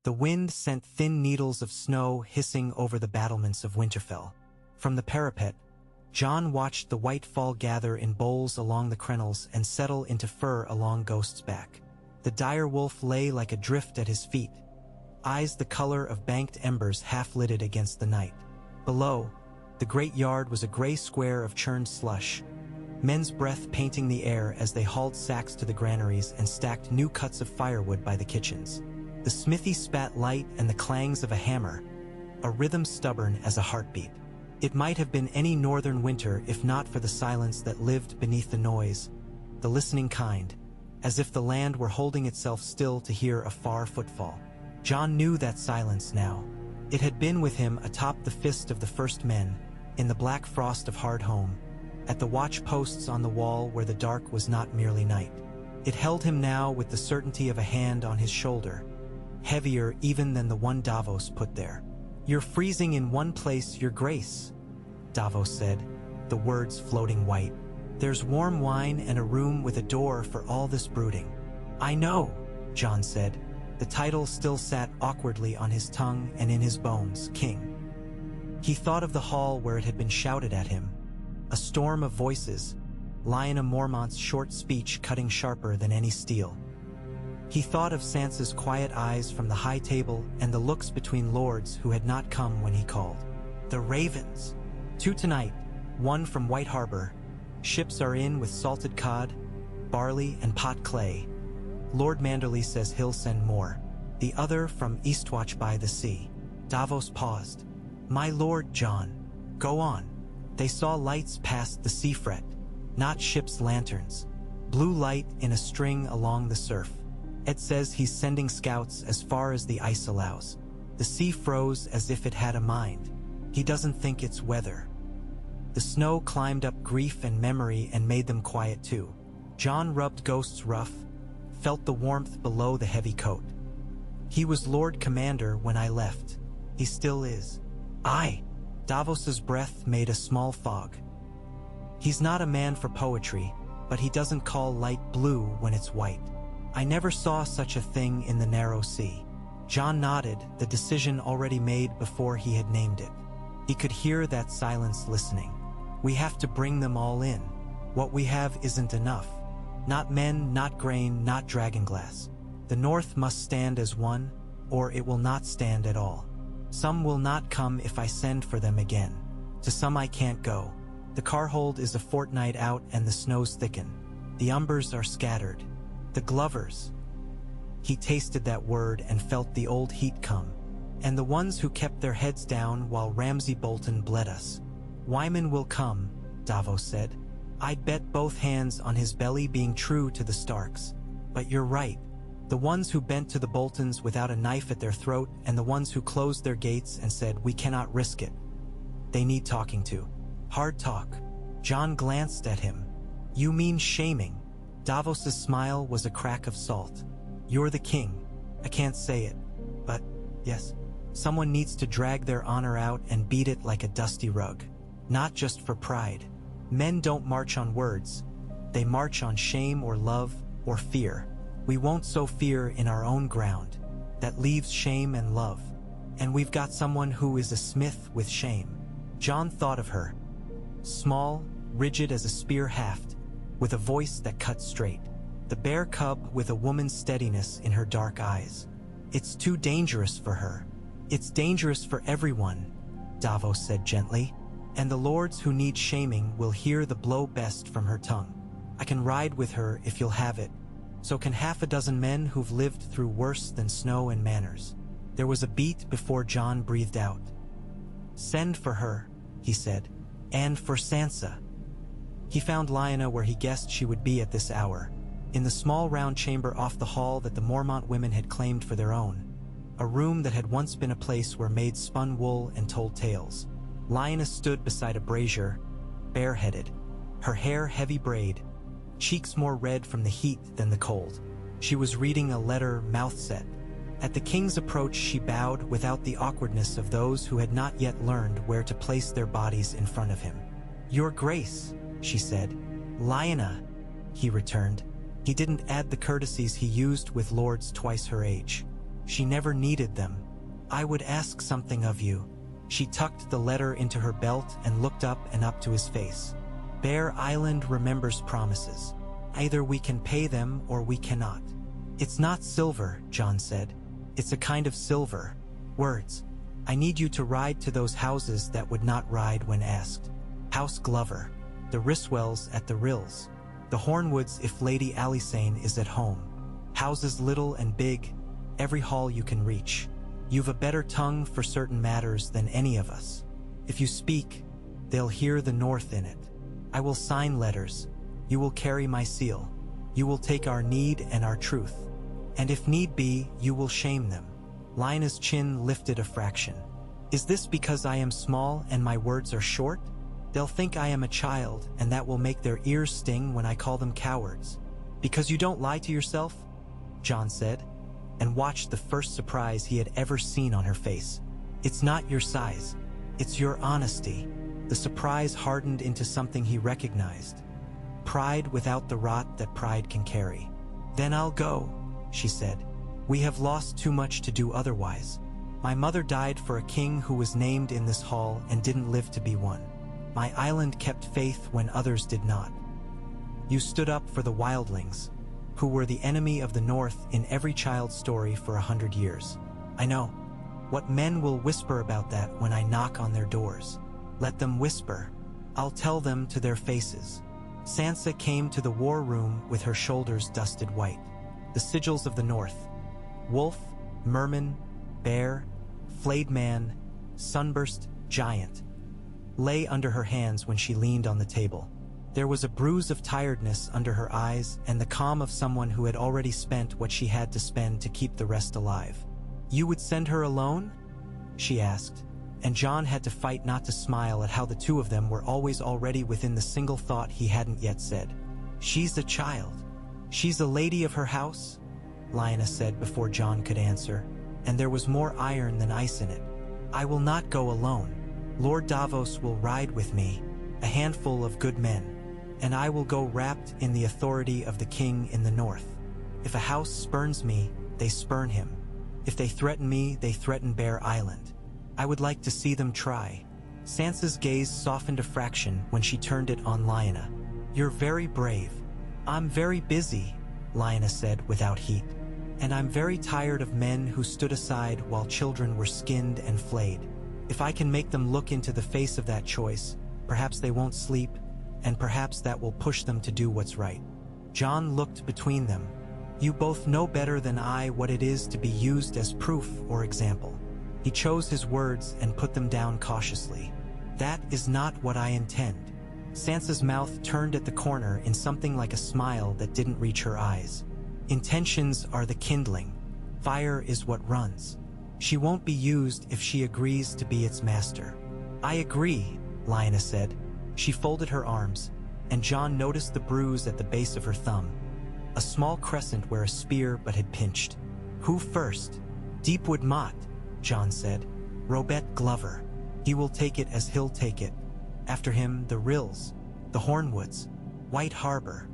The wind sent thin needles of snow hissing over the battlements of Winterfell. From the parapet, Jon watched the white fall gather in bowls along the crenels and settle into fur along Ghost's back. The dire wolf lay like a drift at his feet, eyes the color of banked embers half-lidded against the night. Below, the great yard was a gray square of churned slush, men's breath painting the air as they hauled sacks to the granaries and stacked new cuts of firewood by the kitchens. The smithy spat light and the clangs of a hammer, a rhythm stubborn as a heartbeat. It might have been any northern winter if not for the silence that lived beneath the noise, the listening kind, as if the land were holding itself still to hear a far footfall. Jon knew that silence now. It had been with him atop the fist of the first men, in the black frost of Hardhome, at the watch posts on the wall where the dark was not merely night. It held him now with the certainty of a hand on his shoulder, heavier even than the one Davos put there. "You're freezing in one place, Your Grace," Davos said, the words floating white. "There's warm wine and a room with a door for all this brooding." "I know," Jon said. The title still sat awkwardly on his tongue and in his bones, King. He thought of the hall where it had been shouted at him, a storm of voices, Lyanna Mormont's short speech cutting sharper than any steel. He thought of Sansa's quiet eyes from the high table and the looks between lords who had not come when he called. The Ravens. 2 tonight, 1 from White Harbor. Ships are in with salted cod, barley, and pot clay. Lord Manderly says he'll send more. The other from Eastwatch by the sea. Davos paused. "My lord Jon, go on." They saw lights past the sea fret, not ships' lanterns. Blue light in a string along the surf. Ed says he's sending scouts as far as the ice allows. The sea froze as if it had a mind. He doesn't think it's weather. The snow climbed up grief and memory and made them quiet too. Jon rubbed Ghost's ruff, felt the warmth below the heavy coat. "He was Lord Commander when I left. He still is." "Aye." Davos's breath made a small fog. "He's not a man for poetry, but he doesn't call light blue when it's white. I never saw such a thing in the narrow sea." Jon nodded, the decision already made before he had named it. He could hear that silence listening. "We have to bring them all in. What we have isn't enough. Not men, not grain, not dragonglass. The North must stand as one, or it will not stand at all. Some will not come if I send for them again. To some I can't go. The Carhold is a fortnight out and the snows thicken. The Umbers are scattered. The Glovers." He tasted that word and felt the old heat come. "And the ones who kept their heads down while Ramsay Bolton bled us. Wyman will come," Davos said. "I'd bet both hands on his belly being true to the Starks. But you're right. The ones who bent to the Boltons without a knife at their throat and the ones who closed their gates and said, 'We cannot risk it.' They need talking to. Hard talk." Jon glanced at him. "You mean shaming?" Davos's smile was a crack of salt. "You're the king. I can't say it. But, yes, someone needs to drag their honor out and beat it like a dusty rug. Not just for pride. Men don't march on words. They march on shame or love or fear. We won't sow fear in our own ground. That leaves shame and love. And we've got someone who is a smith with shame." Jon thought of her. Small, rigid as a spear haft, with a voice that cut straight. The bear cub with a woman's steadiness in her dark eyes. "It's too dangerous for her. It's dangerous for everyone," Davos said gently. "And the lords who need shaming will hear the blow best from her tongue. I can ride with her if you'll have it. So can 6 men who've lived through worse than snow and manners." There was a beat before Jon breathed out. "Send for her," he said. "And for Sansa." He found Lyanna where he guessed she would be at this hour, in the small round chamber off the hall that the Mormont women had claimed for their own, a room that had once been a place where maids spun wool and told tales. Lyanna stood beside a brazier, bareheaded, her hair heavy braid, cheeks more red from the heat than the cold. She was reading a letter, mouth set. At the king's approach she bowed without the awkwardness of those who had not yet learned where to place their bodies in front of him. "Your Grace," she said. "Lyanna," he returned. He didn't add the courtesies he used with lords twice her age. She never needed them. I would ask something of you. She tucked the letter into her belt and looked up and up to his face. Bear Island remembers promises. Either we can pay them or we cannot. It's not silver, John said. It's a kind of silver. Words. I need you to ride to those houses that would not ride when asked. House Glover. The Riswells at the Rills. The Hornwoods if Lady Alisane is at home. Houses little and big, every hall you can reach. You've a better tongue for certain matters than any of us. If you speak, they'll hear the North in it. I will sign letters. You will carry my seal. You will take our need and our truth. And if need be, you will shame them. Lina's chin lifted a fraction. Is this because I am small and my words are short? They'll think I am a child, and that will make their ears sting when I call them cowards. Because you don't lie to yourself? John said, and watched the first surprise he had ever seen on her face. It's not your size. It's your honesty. The surprise hardened into something he recognized. Pride without the rot that pride can carry. Then I'll go, she said. We have lost too much to do otherwise. My mother died for a king who was named in this hall and didn't live to be one. My island kept faith when others did not. You stood up for the wildlings, who were the enemy of the North in every child's story for 100 years. I know. What men will whisper about that when I knock on their doors? Let them whisper. I'll tell them to their faces. Sansa came to the war room with her shoulders dusted white. The sigils of the North. Wolf, merman, bear, flayed man, sunburst, giant, lay under her hands when she leaned on the table. There was a bruise of tiredness under her eyes and the calm of someone who had already spent what she had to spend to keep the rest alive. You would send her alone? She asked, and John had to fight not to smile at how the two of them were always already within the single thought he hadn't yet said. She's a child. She's a lady of her house, Lina said before John could answer, and there was more iron than ice in it. I will not go alone. Lord Davos will ride with me, a handful of good men, and I will go wrapped in the authority of the king in the North. If a house spurns me, they spurn him. If they threaten me, they threaten Bear Island. I would like to see them try. Sansa's gaze softened a fraction when she turned it on Lina. You're very brave. I'm very busy, Lina said without heat. And I'm very tired of men who stood aside while children were skinned and flayed. If I can make them look into the face of that choice, perhaps they won't sleep, and perhaps that will push them to do what's right. John looked between them. You both know better than I what it is to be used as proof or example. He chose his words and put them down cautiously. That is not what I intend. Sansa's mouth turned at the corner in something like a smile that didn't reach her eyes. Intentions are the kindling. Fire is what runs. She won't be used if she agrees to be its master. I agree, Lina said. She folded her arms, and John noticed the bruise at the base of her thumb. A small crescent where a spear but had pinched. Who first? Deepwood Mott, John said. Robert Glover. He will take it as he'll take it. After him, the Rills, the Hornwoods, White Harbor.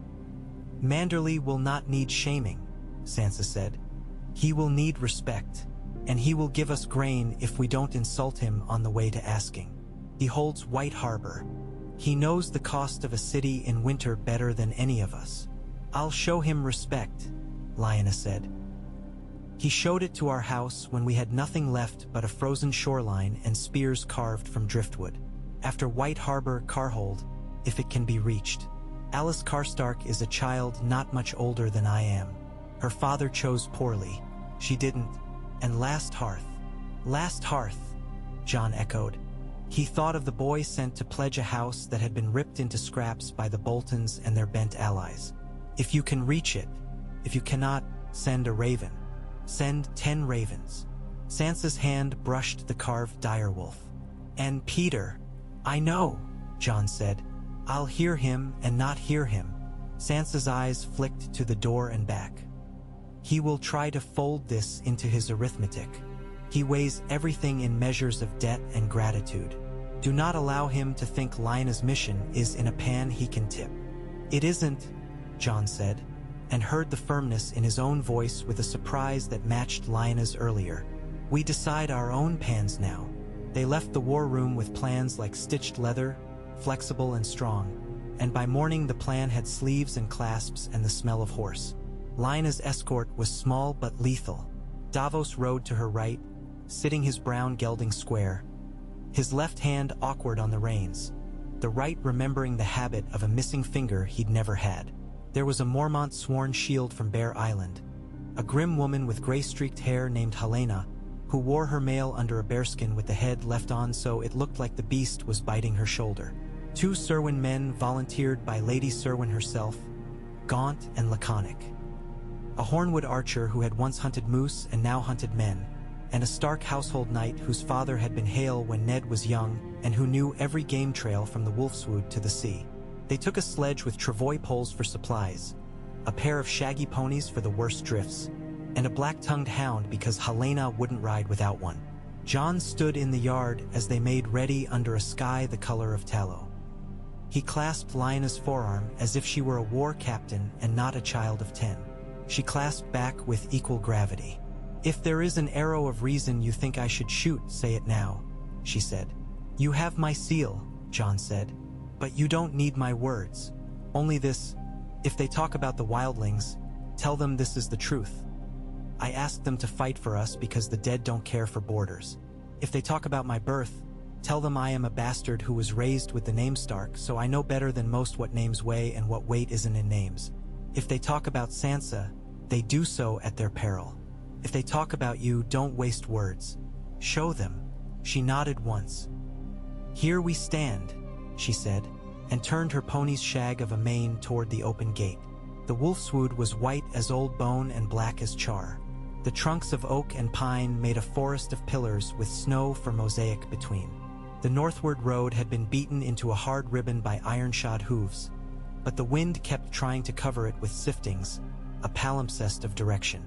Manderley will not need shaming, Sansa said. He will need respect, and he will give us grain if we don't insult him on the way to asking. He holds White Harbor. He knows the cost of a city in winter better than any of us. I'll show him respect, Lina said. He showed it to our house when we had nothing left but a frozen shoreline and spears carved from driftwood. After White Harbor, Carhold, if it can be reached. Alice Karstark is a child not much older than I am. Her father chose poorly. She didn't. And Last Hearth. Last Hearth, John echoed. He thought of the boy sent to pledge a house that had been ripped into scraps by the Boltons and their bent allies. If you can reach it, if you cannot, send a raven. Send 10 ravens. Sansa's hand brushed the carved direwolf. And Peter. I know, John said. I'll hear him and not hear him. Sansa's eyes flicked to the door and back. He will try to fold this into his arithmetic. He weighs everything in measures of debt and gratitude. Do not allow him to think Lina's mission is in a pan he can tip. It isn't, John said. and heard the firmness in his own voice with a surprise that matched Lyanna's earlier. "We decide our own pans now." They left the war room with plans like stitched leather, flexible and strong, and by morning the plan had sleeves and clasps and the smell of horse. Lyanna's escort was small but lethal. Davos rode to her right, sitting his brown gelding square, his left hand awkward on the reins, the right remembering the habit of a missing finger he'd never had. There was a Mormont-sworn shield from Bear Island, a grim woman with gray-streaked hair named Helena, who wore her mail under a bearskin with the head left on so it looked like the beast was biting her shoulder. 2 Serwyn men volunteered by Lady Serwyn herself, gaunt and laconic. A Hornwood archer who had once hunted moose and now hunted men, and a Stark household knight whose father had been Hale when Ned was young and who knew every game trail from the Wolfswood to the sea. They took a sledge with travois poles for supplies, a pair of shaggy ponies for the worst drifts, and a black-tongued hound because Helena wouldn't ride without one. John stood in the yard as they made ready under a sky the color of tallow. He clasped Lyanna's forearm as if she were a war captain and not a child of 10. She clasped back with equal gravity. "If there is an arrow of reason you think I should shoot, say it now," she said. "You have my seal," John said, "but you don't need my words. Only this: if they talk about the wildlings, tell them this is the truth. I asked them to fight for us because the dead don't care for borders. If they talk about my birth, tell them I am a bastard who was raised with the name Stark, so I know better than most what names weigh and what weight isn't in names. If they talk about Sansa, they do so at their peril. If they talk about you, don't waste words. Show them." She nodded once. "Here we stand," she said, and turned her pony's shag of a mane toward the open gate. The Wolfswood was white as old bone and black as char. The trunks of oak and pine made a forest of pillars with snow for mosaic between. The northward road had been beaten into a hard ribbon by iron-shod hooves, but the wind kept trying to cover it with siftings, a palimpsest of direction.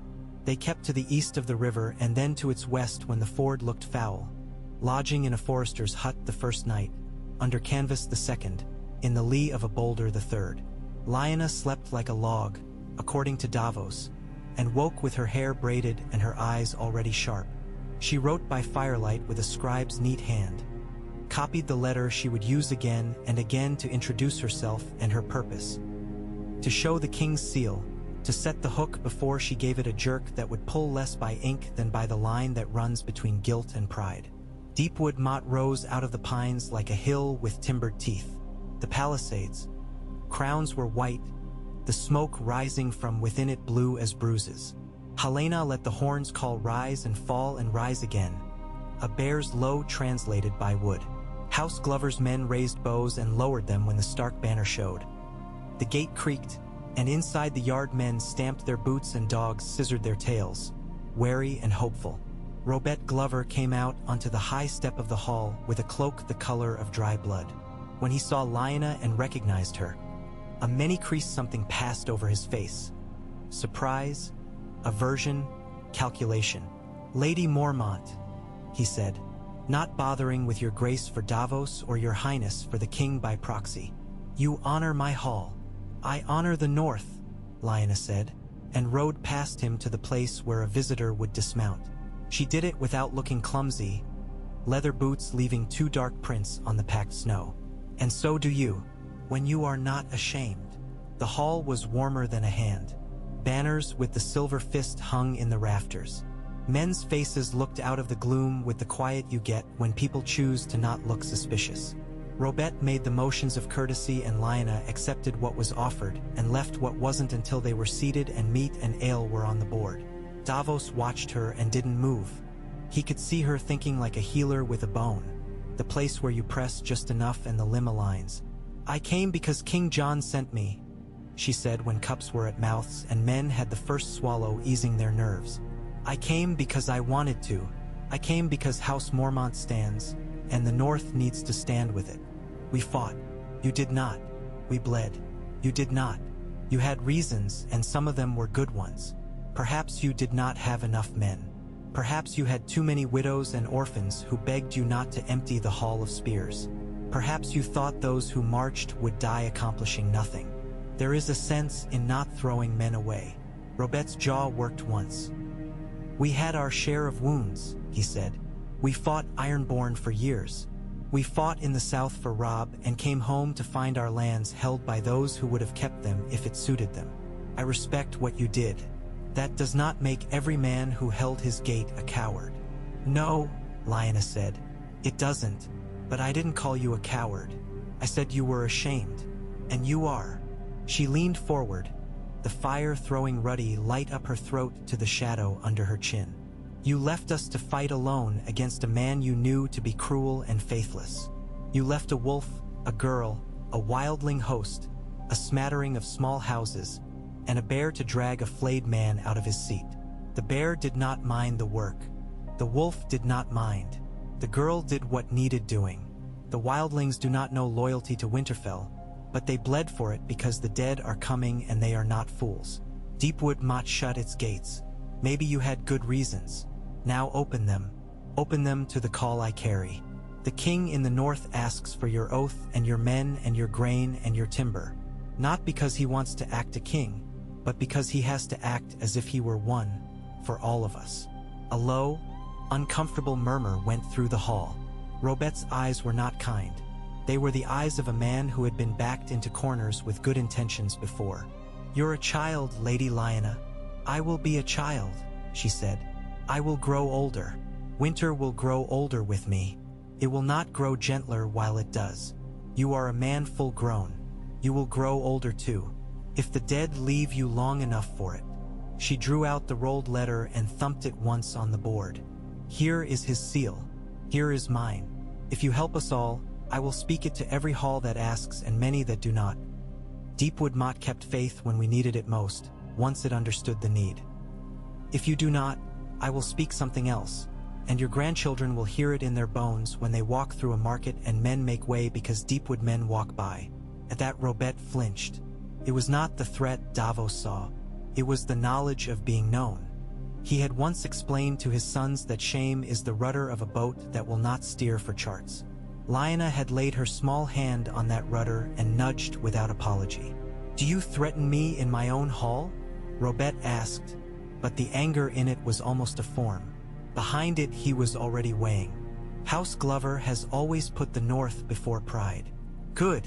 They kept to the east of the river and then to its west when the ford looked foul, lodging in a forester's hut the first night, under canvas the second, in the lee of a boulder the third. Lyanna slept like a log, according to Davos, and woke with her hair braided and her eyes already sharp. She wrote by firelight with a scribe's neat hand, copied the letter she would use again and again to introduce herself and her purpose, to show the king's seal, to set the hook before she gave it a jerk that would pull less by ink than by the line that runs between guilt and pride. Deepwood Mott rose out of the pines like a hill with timbered teeth. The palisades, crowns were white, the smoke rising from within it blue as bruises. Helena let the horns call rise and fall and rise again, a bear's low translated by wood. House Glover's men raised bows and lowered them when the Stark banner showed. The gate creaked, and inside the yard men stamped their boots and dogs scissored their tails, wary and hopeful. Robert Glover came out onto the high step of the hall with a cloak the color of dry blood. When he saw Lyanna and recognized her, a many-creased something passed over his face. Surprise, aversion, calculation. "Lady Mormont," he said, "not bothering with your grace for Davos or your highness for the king by proxy. You honor my hall." "I honor the north," Lyanna said, and rode past him to the place where a visitor would dismount. She did it without looking clumsy, leather boots leaving 2 dark prints on the packed snow. "And so do you, when you are not ashamed." The hall was warmer than a hand. Banners with the silver fist hung in the rafters. Men's faces looked out of the gloom with the quiet you get when people choose to not look suspicious. Robert made the motions of courtesy and Lyanna accepted what was offered and left what wasn't until they were seated and meat and ale were on the board. Davos watched her and didn't move. He could see her thinking like a healer with a bone, the place where you press just enough and the limb aligns. "I came because King John sent me," she said when cups were at mouths and men had the first swallow easing their nerves. "I came because I wanted to. I came because House Mormont stands, and the North needs to stand with it. We fought. You did not. We bled. You did not. You had reasons, and some of them were good ones. Perhaps you did not have enough men. Perhaps you had too many widows and orphans who begged you not to empty the Hall of Spears. Perhaps you thought those who marched would die accomplishing nothing. There is a sense in not throwing men away. Robet's jaw worked once. We had our share of wounds, he said. We fought Ironborn for years. We fought in the south for Rob and came home to find our lands held by those who would have kept them if it suited them. I respect what you did. That does not make every man who held his gate a coward. No, Lyanna said. It doesn't, but I didn't call you a coward. I said you were ashamed. And you are. She leaned forward, the fire throwing ruddy light up her throat to the shadow under her chin. You left us to fight alone against a man you knew to be cruel and faithless. You left a wolf, a girl, a wildling host, a smattering of small houses, and a bear to drag a flayed man out of his seat. The bear did not mind the work. The wolf did not mind. The girl did what needed doing. The wildlings do not know loyalty to Winterfell, but they bled for it because the dead are coming and they are not fools. Deepwood Mott shut its gates. Maybe you had good reasons. Now open them. Open them to the call I carry. The king in the north asks for your oath and your men and your grain and your timber. Not because he wants to act a king, but because he has to act as if he were one for all of us. A low, uncomfortable murmur went through the hall. Robet's eyes were not kind. They were the eyes of a man who had been backed into corners with good intentions before. You're a child, Lady Lyanna. I will be a child, she said. I will grow older. Winter will grow older with me. It will not grow gentler while it does. You are a man full grown. You will grow older too, if the dead leave you long enough for it. She drew out the rolled letter and thumped it once on the board. Here is his seal. Here is mine. If you help us all, I will speak it to every hall that asks and many that do not. Deepwood Mott kept faith when we needed it most, once it understood the need. If you do not, I will speak something else, and your grandchildren will hear it in their bones when they walk through a market and men make way because Deepwood men walk by. At that Robet flinched. It was not the threat Davos saw. It was the knowledge of being known. He had once explained to his sons that shame is the rudder of a boat that will not steer for charts. Lyanna had laid her small hand on that rudder and nudged without apology. Do you threaten me in my own hall? Robet asked, but the anger in it was almost a form. Behind it he was already weighing. House Glover has always put the North before pride. Good,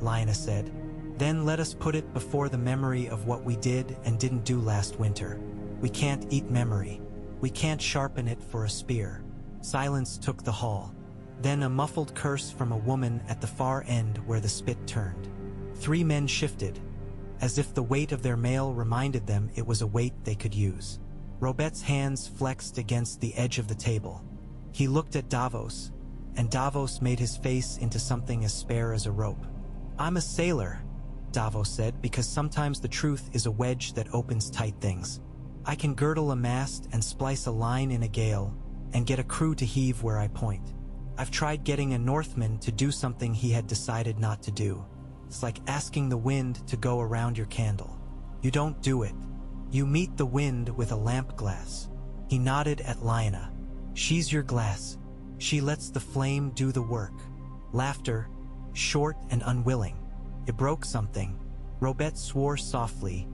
Lyanna said. Then let us put it before the memory of what we did and didn't do last winter. We can't eat memory. We can't sharpen it for a spear. Silence took the hall. Then a muffled curse from a woman at the far end where the spit turned. 3 men shifted, as if the weight of their mail reminded them it was a weight they could use. Robet's hands flexed against the edge of the table. He looked at Davos, and Davos made his face into something as spare as a rope. I'm a sailor, Davos said, because sometimes the truth is a wedge that opens tight things. I can girdle a mast and splice a line in a gale, and get a crew to heave where I point. I've tried getting a Northman to do something he had decided not to do. It's like asking the wind to go around your candle. You don't do it. You meet the wind with a lamp glass. He nodded at Lyanna. She's your glass. She lets the flame do the work. Laughter, short and unwilling. It broke something. Robet swore softly,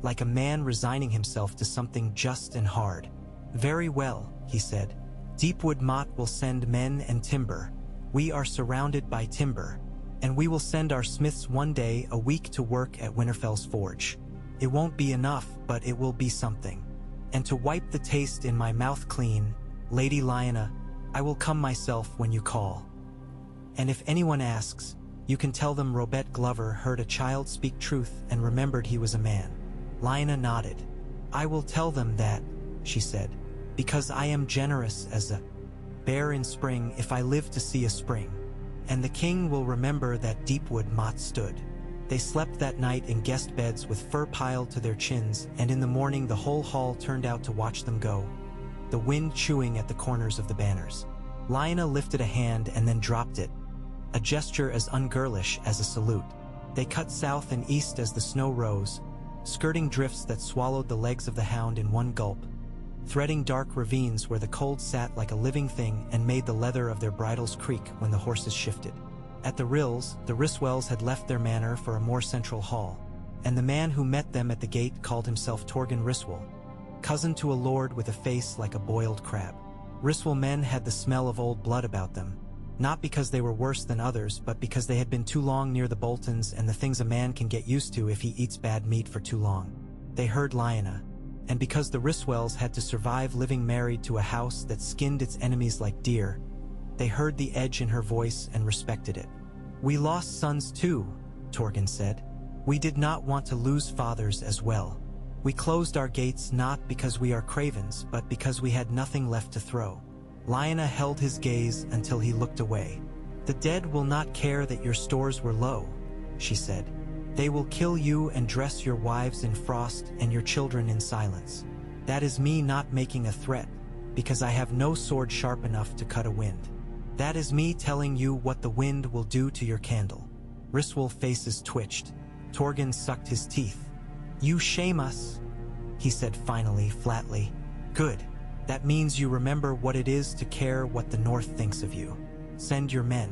like a man resigning himself to something just and hard. Very well, he said. Deepwood Mott will send men and timber. We are surrounded by timber, and we will send our smiths one day a week to work at Winterfell's forge. It won't be enough, but it will be something. And to wipe the taste in my mouth clean, Lady Lyanna, I will come myself when you call. And if anyone asks, you can tell them Robet Glover heard a child speak truth and remembered he was a man. Lyanna nodded. I will tell them that, she said, because I am generous as a bear in spring if I live to see a spring. And the king will remember that Deepwood Mott stood. They slept that night in guest beds with fur piled to their chins, and in the morning the whole hall turned out to watch them go, the wind chewing at the corners of the banners. Lyanna lifted a hand and then dropped it, a gesture as ungirlish as a salute. They cut south and east as the snow rose, skirting drifts that swallowed the legs of the hound in one gulp, threading dark ravines where the cold sat like a living thing and made the leather of their bridles creak when the horses shifted. At the rills, the Riswells had left their manor for a more central hall. and the man who met them at the gate called himself Torgen Riswell, cousin to a lord with a face like a boiled crab. Riswell men had the smell of old blood about them, not because they were worse than others, but because they had been too long near the Boltons and the things a man can get used to if he eats bad meat for too long. They heard Lyanna, and because the Riswells had to survive living married to a house that skinned its enemies like deer, they heard the edge in her voice and respected it. "We lost sons too," Torgen said. "We did not want to lose fathers as well. We closed our gates not because we are cravens, but because we had nothing left to throw." Lyanna held his gaze until he looked away. "The dead will not care that your stores were low," she said. "They will kill you and dress your wives in frost and your children in silence. That is me not making a threat, because I have no sword sharp enough to cut a wind. That is me telling you what the wind will do to your candle." Riswell's faces twitched. Torgen sucked his teeth. "You shame us," he said finally, flatly. "Good. That means you remember what it is to care what the North thinks of you. Send your men.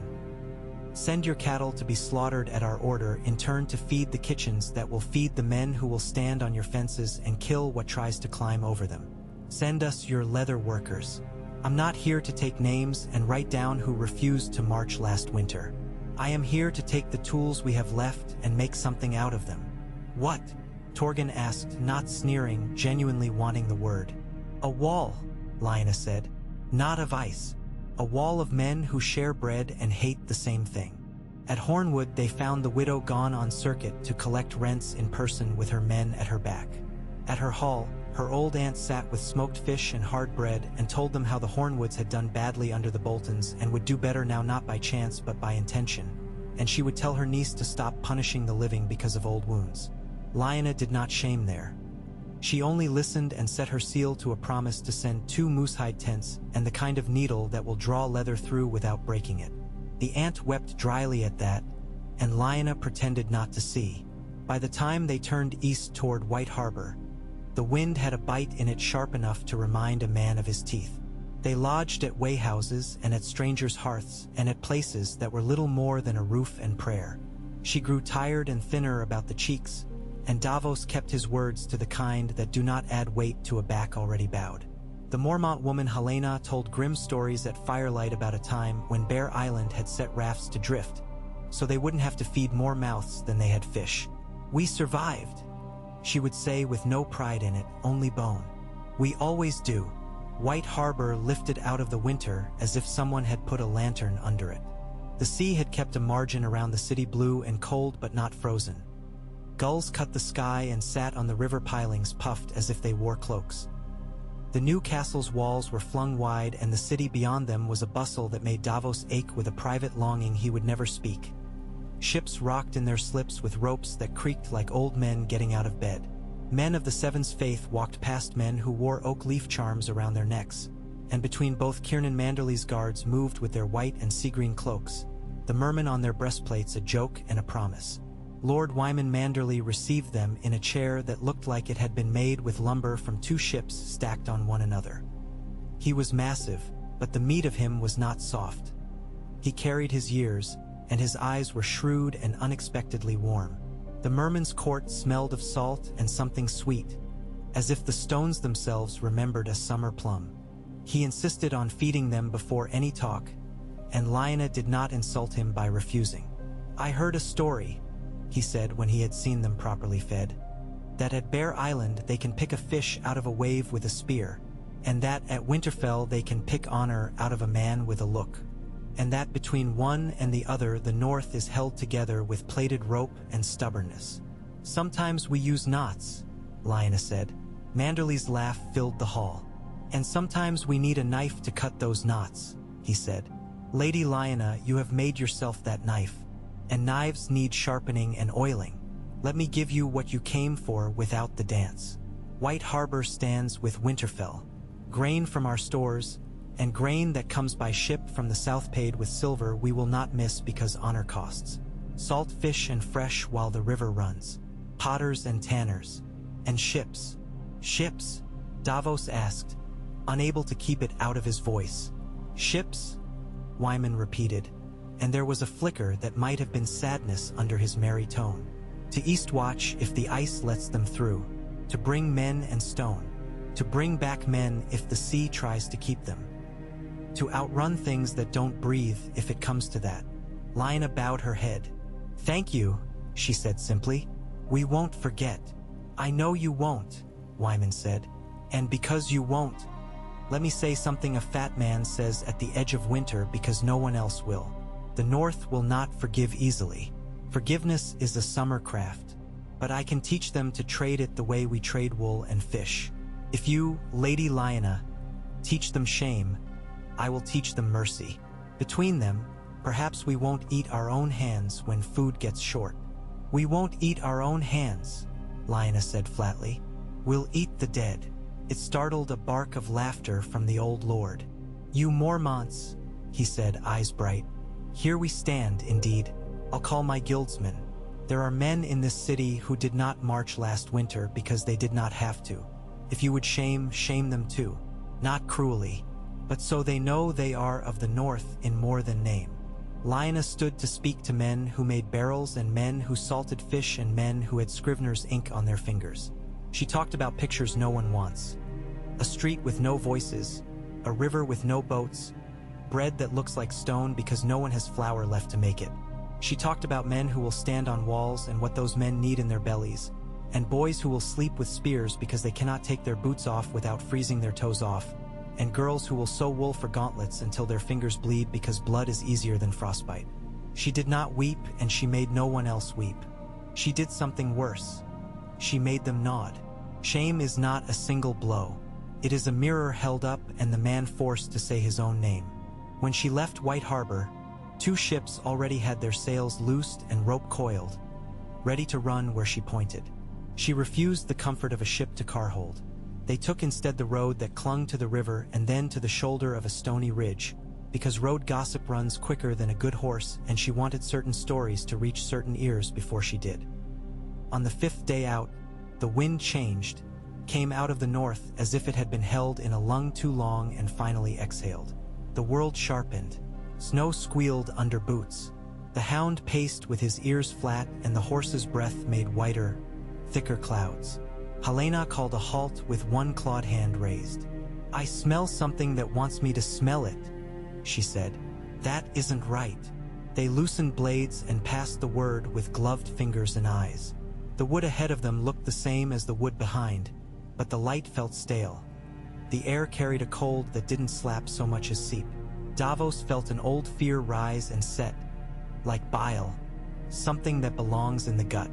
Send your cattle to be slaughtered at our order, in turn to feed the kitchens that will feed the men who will stand on your fences and kill what tries to climb over them. Send us your leather workers. I'm not here to take names and write down who refused to march last winter. I am here to take the tools we have left and make something out of them." "What?" Torgen asked, not sneering, genuinely wanting the word. "A wall," Lyanna said. "Not of ice. A wall of men who share bread and hate the same thing." At Hornwood they found the widow gone on circuit to collect rents in person with her men at her back. At her hall, her old aunt sat with smoked fish and hard bread and told them how the Hornwoods had done badly under the Boltons and would do better now, not by chance but by intention, and she would tell her niece to stop punishing the living because of old wounds. Lyanna did not shame there. She only listened and set her seal to a promise to send 2 moosehide tents and the kind of needle that will draw leather through without breaking it. The aunt wept dryly at that, and Lyanna pretended not to see. By the time they turned east toward White Harbor, the wind had a bite in it sharp enough to remind a man of his teeth. They lodged at wayhouses and at strangers' hearths and at places that were little more than a roof and prayer. She grew tired and thinner about the cheeks, and Davos kept his words to the kind that do not add weight to a back already bowed. The Mormont woman Helena told grim stories at firelight about a time when Bear Island had set rafts to drift, so they wouldn't have to feed more mouths than they had fish. "We survived," she would say with no pride in it, only bone. "We always do." White Harbor lifted out of the winter as if someone had put a lantern under it. The sea had kept a margin around the city, blue and cold but not frozen. Gulls cut the sky and sat on the river pilings, puffed as if they wore cloaks. The new castle's walls were flung wide, and the city beyond them was a bustle that made Davos ache with a private longing he would never speak. Ships rocked in their slips with ropes that creaked like old men getting out of bed. Men of the Seven's faith walked past men who wore oak leaf charms around their necks, and between both Kiernan Manderly's guards moved with their white and sea-green cloaks, the mermen on their breastplates a joke and a promise. Lord Wyman Manderly received them in a chair that looked like it had been made with lumber from 2 ships stacked on one another. He was massive, but the meat of him was not soft. He carried his years, and his eyes were shrewd and unexpectedly warm. The merman's court smelled of salt and something sweet, as if the stones themselves remembered a summer plum. He insisted on feeding them before any talk, and Lyanna did not insult him by refusing. "I heard a story," he said when he had seen them properly fed, "that at Bear Island they can pick a fish out of a wave with a spear, and that at Winterfell they can pick honor out of a man with a look, and that between one and the other the North is held together with plaited rope and stubbornness. Sometimes we use knots," Lyanna said. Manderly's laugh filled the hall. "And sometimes we need a knife to cut those knots," he said. "Lady Lyanna, you have made yourself that knife. And knives need sharpening and oiling. Let me give you what you came for without the dance. White Harbor stands with Winterfell. Grain from our stores, and grain that comes by ship from the south paid with silver we will not miss because honor costs. Salt fish and fresh while the river runs. Potters and tanners. And ships." "Ships?" Davos asked, unable to keep it out of his voice. "Ships?" Wyman repeated, and there was a flicker that might have been sadness under his merry tone. To Eastwatch if the ice lets them through. To bring men and stone. To bring back men if the sea tries to keep them. To outrun things that don't breathe if it comes to that. Lina bowed her head. "Thank you," she said simply. "We won't forget." "I know you won't," Wyman said. "And because you won't, let me say something a fat man says at the edge of winter because no one else will. The North will not forgive easily. Forgiveness is a summer craft. But I can teach them to trade it the way we trade wool and fish. If you, Lady Lyanna, teach them shame, I will teach them mercy. Between them, perhaps we won't eat our own hands when food gets short." "We won't eat our own hands," Lyanna said flatly. "We'll eat the dead." It startled a bark of laughter from the old lord. "You Mormonts," he said, eyes bright. "Here we stand, indeed. I'll call my guildsmen. There are men in this city who did not march last winter because they did not have to. If you would shame them too. Not cruelly, but so they know they are of the North in more than name." Lyanna stood to speak to men who made barrels and men who salted fish and men who had Scrivener's ink on their fingers. She talked about pictures no one wants. A street with no voices, a river with no boats, bread that looks like stone because no one has flour left to make it. She talked about men who will stand on walls and what those men need in their bellies, and boys who will sleep with spears because they cannot take their boots off without freezing their toes off, and girls who will sew wool for gauntlets until their fingers bleed because blood is easier than frostbite. She did not weep, and she made no one else weep. She did something worse. She made them nod. Shame is not a single blow. It is a mirror held up and the man forced to say his own name. When she left White Harbor, 2 ships already had their sails loosed and rope coiled, ready to run where she pointed. She refused the comfort of a ship-to-car hold. They took instead the road that clung to the river and then to the shoulder of a stony ridge, because road gossip runs quicker than a good horse, and she wanted certain stories to reach certain ears before she did. On the 5th day out, the wind changed, came out of the north as if it had been held in a lung too long and finally exhaled. The world sharpened. Snow squealed under boots. The hound paced with his ears flat and the horse's breath made whiter, thicker clouds. Helena called a halt with one clawed hand raised. "I smell something that wants me to smell it," she said. "That isn't right." They loosened blades and passed the word with gloved fingers and eyes. The wood ahead of them looked the same as the wood behind, but the light felt stale. The air carried a cold that didn't slap so much as seep. Davos felt an old fear rise and set, like bile, something that belongs in the gut.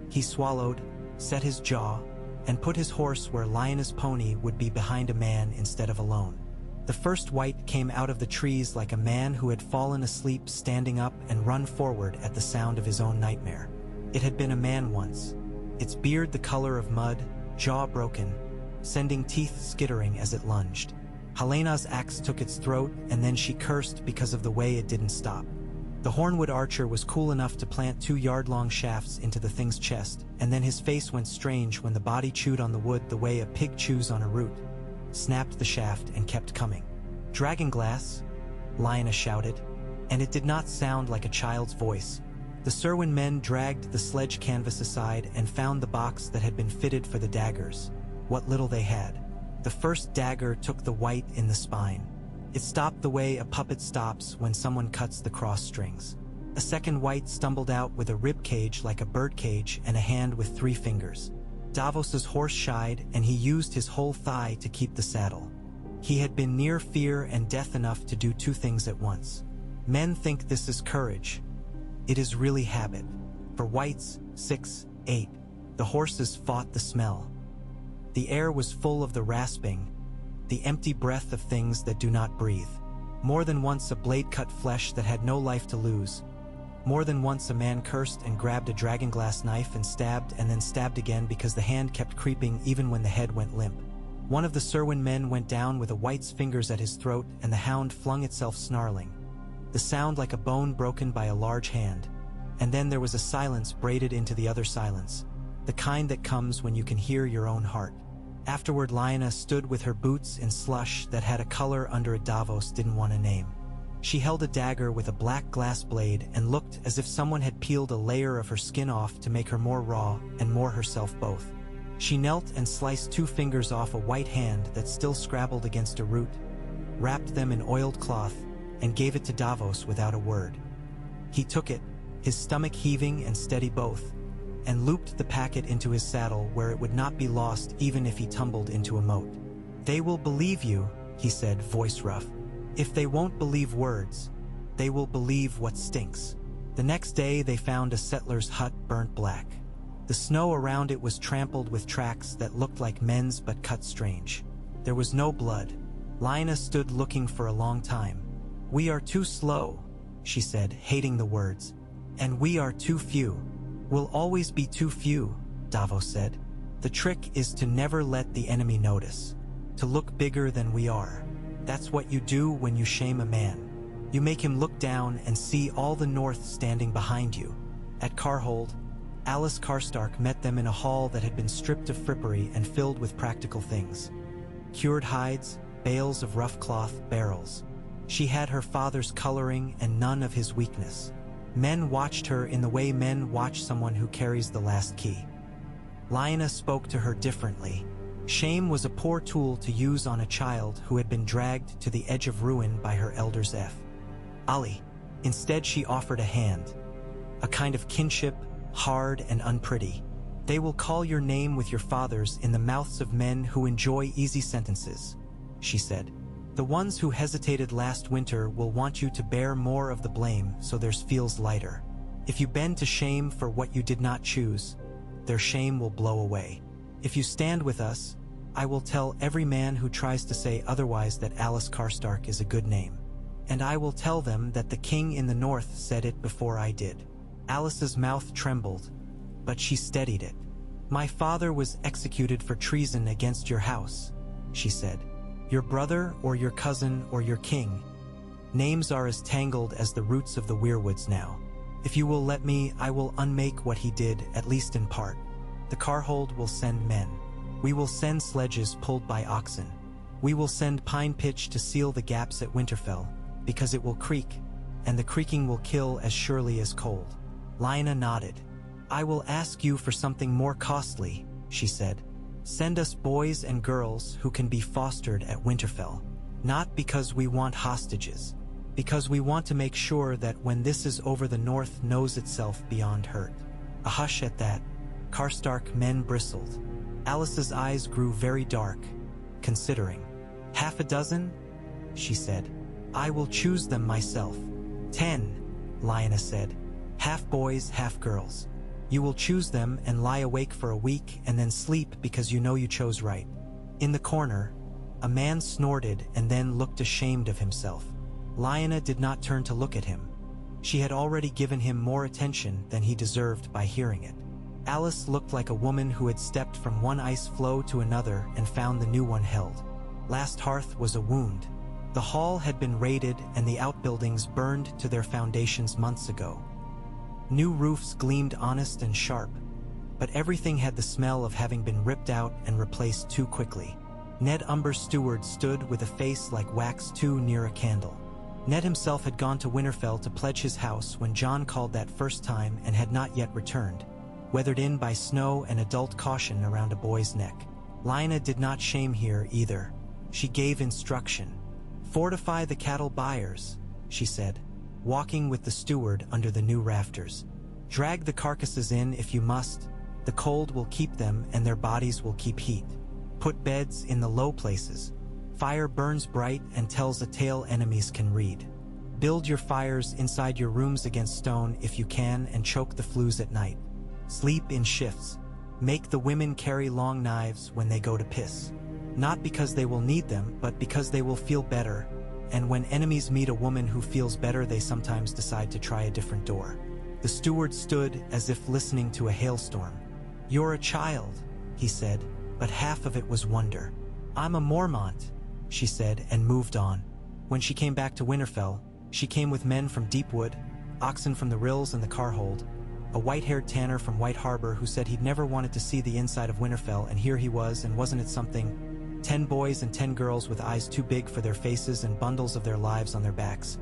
He swallowed, set his jaw, and put his horse where Lyanna's pony would be behind a man instead of alone. The first white came out of the trees like a man who had fallen asleep standing up and run forward at the sound of his own nightmare. It had been a man once, its beard the color of mud, jaw broken, sending teeth skittering as it lunged. Helena's axe took its throat, and then she cursed because of the way it didn't stop. The Hornwood archer was cool enough to plant 2-yard-long shafts into the thing's chest, and then his face went strange when the body chewed on the wood the way a pig chews on a root, snapped the shaft and kept coming. "Dragonglass," Lyanna shouted, and it did not sound like a child's voice. The Serwyn men dragged the sledge canvas aside and found the box that had been fitted for the daggers, what little they had. The first dagger took the white in the spine. It stopped the way a puppet stops when someone cuts the cross strings. A second white stumbled out with a rib cage like a bird cage and a hand with 3 fingers. Davos's horse shied, and he used his whole thigh to keep the saddle. He had been near fear and death enough to do 2 things at once. Men think this is courage. It is really habit. For whites, 6, 8, the horses fought the smell. The air was full of the rasping, the empty breath of things that do not breathe. More than once a blade cut flesh that had no life to lose. More than once a man cursed and grabbed a dragonglass knife and then stabbed again because the hand kept creeping even when the head went limp. One of the Serwyn men went down with a white's fingers at his throat, and the hound flung itself snarling. The sound like a bone broken by a large hand. And then there was a silence braided into the other silence, the kind that comes when you can hear your own heart. Afterward, Lyanna stood with her boots in slush that had a color under it Davos didn't want to name. She held a dagger with a black glass blade and looked as if someone had peeled a layer of her skin off to make her more raw and more herself both. She knelt and sliced 2 fingers off a white hand that still scrabbled against a root, wrapped them in oiled cloth, and gave it to Davos without a word. He took it, his stomach heaving and steady both, and looped the packet into his saddle where it would not be lost even if he tumbled into a moat. "They will believe you," he said, voice rough. "If they won't believe words, they will believe what stinks." The next day they found a settler's hut burnt black. The snow around it was trampled with tracks that looked like men's but cut strange. There was no blood. Lina stood looking for a long time. "We are too slow," she said, hating the words. "And we are too few." "We'll always be too few," Davos said. "The trick is to never let the enemy notice, to look bigger than we are. That's what you do when you shame a man. You make him look down and see all the North standing behind you." At Carhold, Alice Karstark met them in a hall that had been stripped of frippery and filled with practical things. Cured hides, bales of rough cloth, barrels. She had her father's coloring and none of his weakness. Men watched her in the way men watch someone who carries the last key. Lina spoke to her differently. Shame was a poor tool to use on a child who had been dragged to the edge of ruin by her elders Ali. Instead she offered a hand. A kind of kinship, hard and unpretty. "They will call your name with your father's in the mouths of men who enjoy easy sentences," she said. "The ones who hesitated last winter will want you to bear more of the blame so theirs feels lighter. If you bend to shame for what you did not choose, their shame will blow away. If you stand with us, I will tell every man who tries to say otherwise that Alice Karstark is a good name. And I will tell them that the king in the north said it before I did." Alice's mouth trembled, but she steadied it. "My father was executed for treason against your house," she said. "Your brother or your cousin or your king. Names are as tangled as the roots of the weirwoods now. If you will let me, I will unmake what he did, at least in part. The Carhold will send men. We will send sledges pulled by oxen. We will send pine pitch to seal the gaps at Winterfell, because it will creak, and the creaking will kill as surely as cold." Lina nodded. "I will ask you for something more costly," she said. "Send us boys and girls who can be fostered at Winterfell. Not because we want hostages, because we want to make sure that when this is over the North knows itself beyond hurt." A hush at that. Karstark men bristled. Alice's eyes grew very dark, considering. "Half a dozen?" she said. "I will choose them myself." 10, Lina said. "Half boys, half girls. You will choose them and lie awake for a week and then sleep because you know you chose right." In the corner, a man snorted and then looked ashamed of himself. Lina did not turn to look at him. She had already given him more attention than he deserved by hearing it. Alice looked like a woman who had stepped from one ice floe to another and found the new one held. Last hearth was a wound. The hall had been raided and the outbuildings burned to their foundations months ago. New roofs gleamed honest and sharp, but everything had the smell of having been ripped out and replaced too quickly. Ned Umber's steward stood with a face like wax too near a candle. Ned himself had gone to Winterfell to pledge his house when Jon called that first time and had not yet returned, weathered in by snow and adult caution around a boy's neck. Lina did not shame here either. She gave instruction. "Fortify the cattle buyers," she said, walking with the steward under the new rafters. "Drag the carcasses in if you must. The cold will keep them and their bodies will keep heat. Put beds in the low places. Fire burns bright and tells a tale enemies can read. Build your fires inside your rooms against stone if you can and choke the flues at night. Sleep in shifts. Make the women carry long knives when they go to piss. Not because they will need them, but because they will feel better. And when enemies meet a woman who feels better, they sometimes decide to try a different door." The steward stood as if listening to a hailstorm. "You're a child," he said, but half of it was wonder. "I'm a Mormont," she said and moved on. When she came back to Winterfell, she came with men from Deepwood, oxen from the Rills and the Carhold, a white-haired tanner from White Harbor who said he'd never wanted to see the inside of Winterfell, and here he was, and wasn't it something? 10 boys and 10 girls with eyes too big for their faces and bundles of their lives on their backs.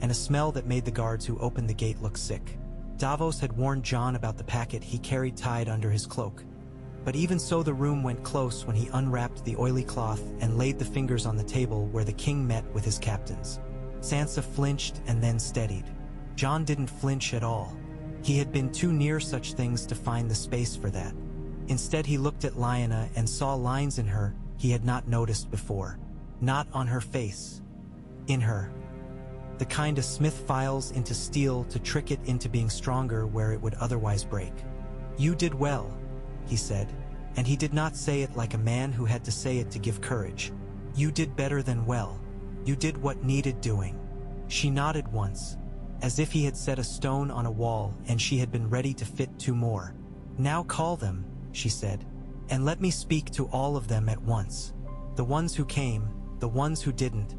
and a smell that made the guards who opened the gate look sick. Davos had warned Jon about the packet he carried tied under his cloak. But even so, the room went close when he unwrapped the oily cloth and laid the fingers on the table where the king met with his captains. Sansa flinched and then steadied. Jon didn't flinch at all. He had been too near such things to find the space for that. Instead, he looked at Lyanna and saw lines in her he had not noticed before. Not on her face. In her. The kind a smith files into steel to trick it into being stronger where it would otherwise break. "You did well," he said, and he did not say it like a man who had to say it to give courage. "You did better than well. You did what needed doing." She nodded once, as if he had set a stone on a wall and she had been ready to fit two more. "Now call them," she said, "and let me speak to all of them at once. The ones who came, the ones who didn't,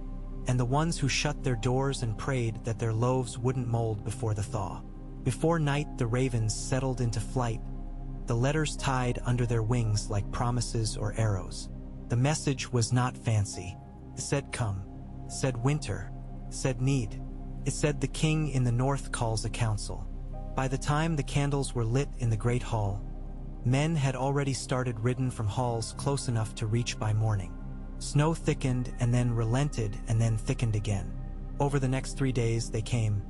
and the ones who shut their doors and prayed that their loaves wouldn't mold before the thaw." Before night, the ravens settled into flight, the letters tied under their wings like promises or arrows. The message was not fancy. It said come, said winter, said need. It said the king in the north calls a council. By the time the candles were lit in the great hall, men had already started ridden from halls close enough to reach by morning. Snow thickened and then relented and then thickened again. Over the next 3 days they came.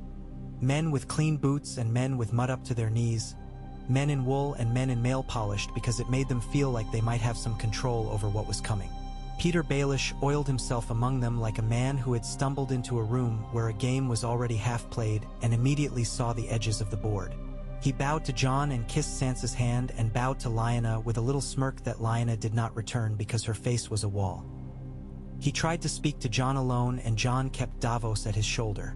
Men with clean boots and men with mud up to their knees. Men in wool and men in mail polished because it made them feel like they might have some control over what was coming. Peter Baelish oiled himself among them like a man who had stumbled into a room where a game was already half played and immediately saw the edges of the board. He bowed to Jon and kissed Sansa's hand and bowed to Lyanna with a little smirk that Lyanna did not return because her face was a wall. He tried to speak to Jon alone and Jon kept Davos at his shoulder.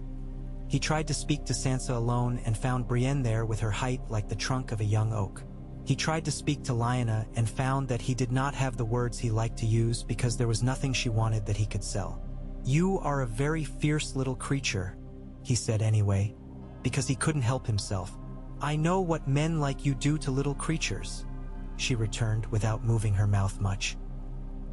He tried to speak to Sansa alone and found Brienne there with her height like the trunk of a young oak. He tried to speak to Lyanna and found that he did not have the words he liked to use because there was nothing she wanted that he could sell. "You are a very fierce little creature," he said anyway, because he couldn't help himself. "I know what men like you do to little creatures," she returned without moving her mouth much.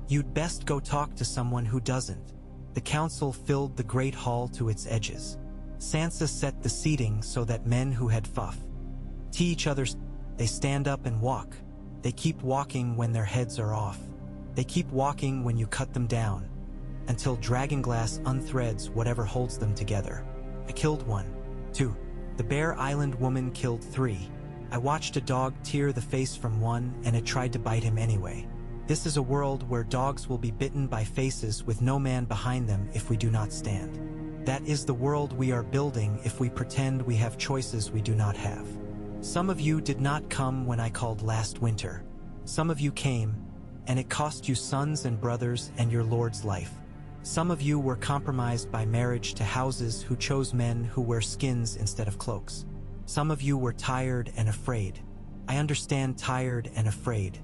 "You'd best go talk to someone who doesn't." The council filled the great hall to its edges. Sansa set the seating so that men who had to each other's, they stand up and walk. They keep walking when their heads are off. They keep walking when you cut them down, until dragonglass unthreads whatever holds them together. I killed 1, 2. The Bear Island woman killed 3. I watched a dog tear the face from one and it tried to bite him anyway. This is a world where dogs will be bitten by faces with no man behind them if we do not stand. That is the world we are building if we pretend we have choices we do not have. Some of you did not come when I called last winter. Some of you came, and it cost you sons and brothers and your lord's life. Some of you were compromised by marriage to houses who chose men who wear skins instead of cloaks. Some of you were tired and afraid. I understand tired and afraid.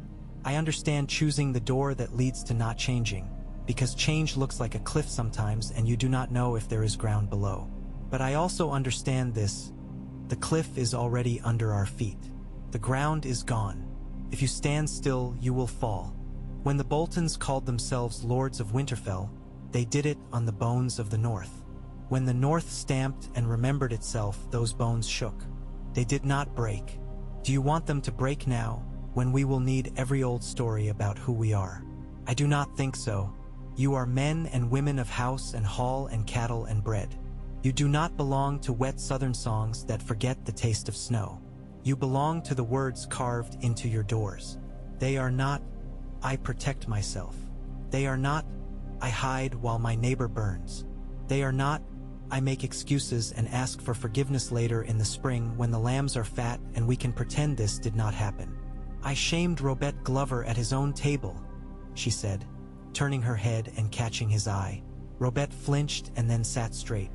I understand choosing the door that leads to not changing, because change looks like a cliff sometimes and you do not know if there is ground below. But I also understand this. The cliff is already under our feet. The ground is gone. If you stand still, you will fall. When the Boltons called themselves Lords of Winterfell, they did it on the bones of the North. When the North stamped and remembered itself, those bones shook. They did not break. Do you want them to break now, when we will need every old story about who we are? I do not think so. You are men and women of house and hall and cattle and bread. You do not belong to wet southern songs that forget the taste of snow. You belong to the words carved into your doors. They are not, I protect myself. They are not, I hide while my neighbor burns. They are not, I make excuses and ask for forgiveness later in the spring when the lambs are fat and we can pretend this did not happen. I shamed Robert Glover at his own table, she said, turning her head and catching his eye. Robert flinched and then sat straight.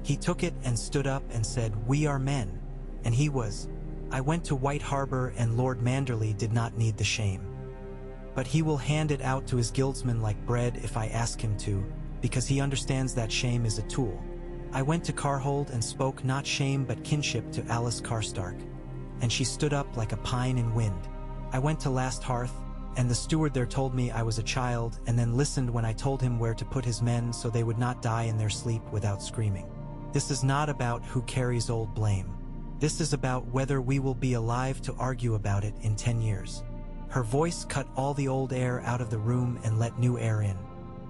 He took it and stood up and said, "We are men." And he was. I went to White Harbor and Lord Manderley did not need the shame. But he will hand it out to his guildsmen like bread if I ask him to, because he understands that shame is a tool. I went to Carhold and spoke not shame but kinship to Alice Karstark, and she stood up like a pine in wind. I went to Last Hearth, and the steward there told me I was a child and then listened when I told him where to put his men so they would not die in their sleep without screaming. This is not about who carries old blame. This is about whether we will be alive to argue about it in 10 years. Her voice cut all the old air out of the room and let new air in.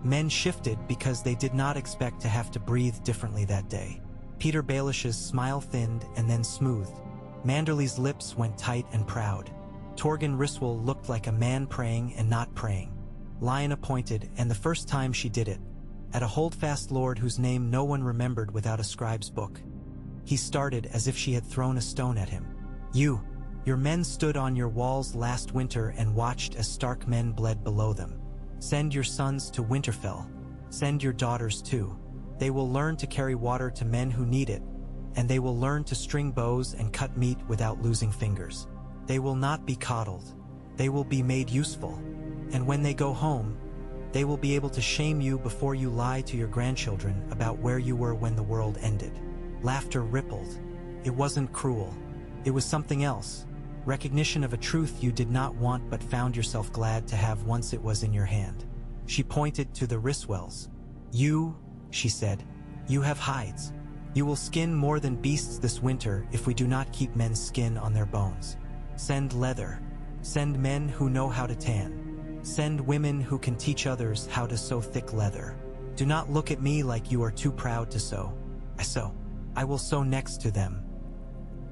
Men shifted because they did not expect to have to breathe differently that day. Peter Baelish's smile thinned and then smoothed. Manderley's lips went tight and proud. Torgen Riswell looked like a man praying and not praying. Lyanna pointed, and the first time she did it, at a holdfast lord whose name no one remembered without a scribe's book. He started as if she had thrown a stone at him. Your men stood on your walls last winter and watched as Stark men bled below them. Send your sons to Winterfell. Send your daughters too. They will learn to carry water to men who need it, and they will learn to string bows and cut meat without losing fingers. They will not be coddled. They will be made useful. And when they go home, they will be able to shame you before you lie to your grandchildren about where you were when the world ended. Laughter rippled. It wasn't cruel. It was something else. Recognition of a truth you did not want but found yourself glad to have once it was in your hand. She pointed to the Riswells. You, she said, you have hides. You will skin more than beasts this winter if we do not keep men's skin on their bones. Send leather. Send men who know how to tan. Send women who can teach others how to sew thick leather. Do not look at me like you are too proud to sew. I sew. I will sew next to them.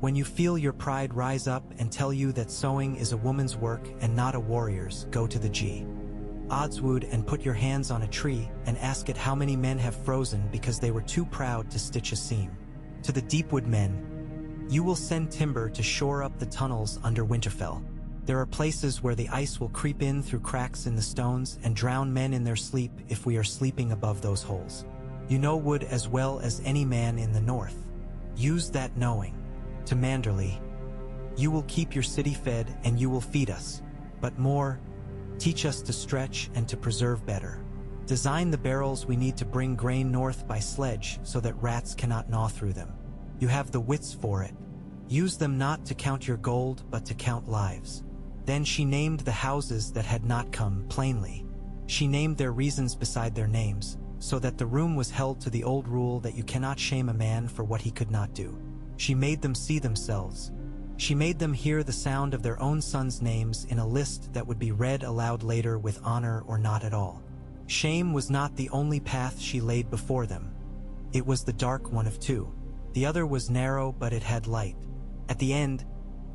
When you feel your pride rise up and tell you that sewing is a woman's work and not a warrior's, go to the G. Oddswood and put your hands on a tree and ask it how many men have frozen because they were too proud to stitch a seam. To the Deepwood men, you will send timber to shore up the tunnels under Winterfell. There are places where the ice will creep in through cracks in the stones and drown men in their sleep if we are sleeping above those holes. You know wood as well as any man in the north. Use that knowing. To Manderley, you will keep your city fed and you will feed us. But more, teach us to stretch and to preserve better. Design the barrels we need to bring grain north by sledge so that rats cannot gnaw through them. You have the wits for it. Use them not to count your gold but to count lives. Then she named the houses that had not come plainly. She named their reasons beside their names, so that the room was held to the old rule that you cannot shame a man for what he could not do. She made them see themselves. She made them hear the sound of their own sons' names in a list that would be read aloud later with honor or not at all. Shame was not the only path she laid before them. It was the dark one of two. The other was narrow, but it had light. At the end,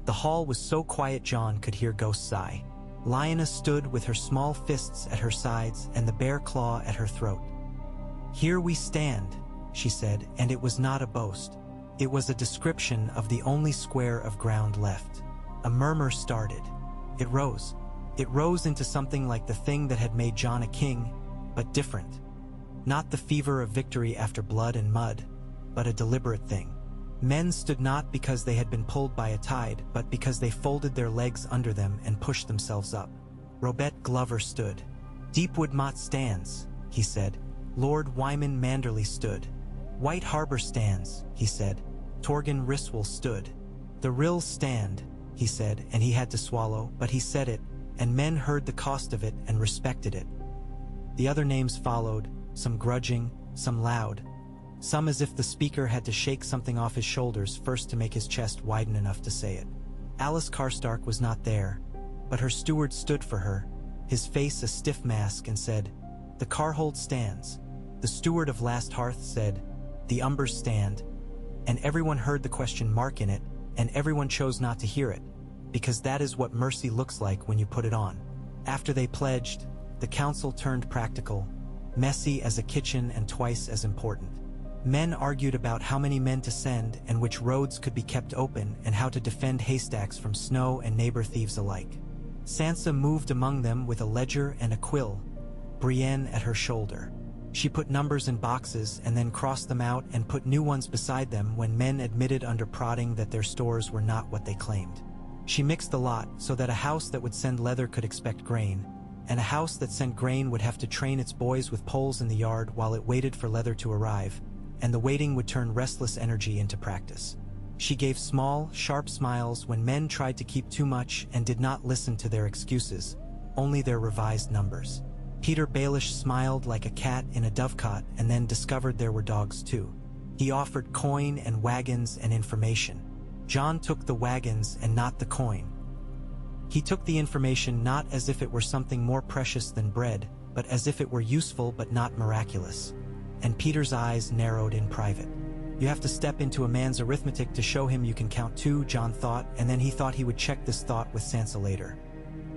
the hall was so quiet Jon could hear ghosts sigh. Lyanna stood with her small fists at her sides and the bare claw at her throat. Here we stand, she said, and it was not a boast. It was a description of the only square of ground left. A murmur started. It rose. It rose into something like the thing that had made Jon a king, but different. Not the fever of victory after blood and mud, but a deliberate thing. Men stood not because they had been pulled by a tide, but because they folded their legs under them and pushed themselves up. Robert Glover stood. Deepwood Mott stands, he said. Lord Wyman Manderley stood. White Harbor stands, he said. Torgen Riswell stood. The Rills stand, he said, and he had to swallow, but he said it, and men heard the cost of it and respected it. The other names followed, some grudging, some loud, some as if the speaker had to shake something off his shoulders first to make his chest widen enough to say it. Alice Karstark was not there, but her steward stood for her, his face a stiff mask, and said, "The Carhold stands." The steward of Last Hearth said, "The Umbers stand," and everyone heard the question mark in it, and everyone chose not to hear it, because that is what mercy looks like when you put it on. After they pledged, the council turned practical, messy as a kitchen and twice as important. Men argued about how many men to send and which roads could be kept open and how to defend haystacks from snow and neighbor thieves alike. Sansa moved among them with a ledger and a quill, Brienne at her shoulder. She put numbers in boxes and then crossed them out and put new ones beside them when men admitted under prodding that their stores were not what they claimed. She mixed the lot so that a house that would send leather could expect grain, and a house that sent grain would have to train its boys with poles in the yard while it waited for leather to arrive, and the waiting would turn restless energy into practice. She gave small, sharp smiles when men tried to keep too much and did not listen to their excuses, only their revised numbers. Peter Baelish smiled like a cat in a dovecot and then discovered there were dogs too. He offered coin and wagons and information. John took the wagons and not the coin. He took the information not as if it were something more precious than bread, but as if it were useful but not miraculous. And Peter's eyes narrowed in private. You have to step into a man's arithmetic to show him you can count too, John thought, and then he thought he would check this thought with Sansa later.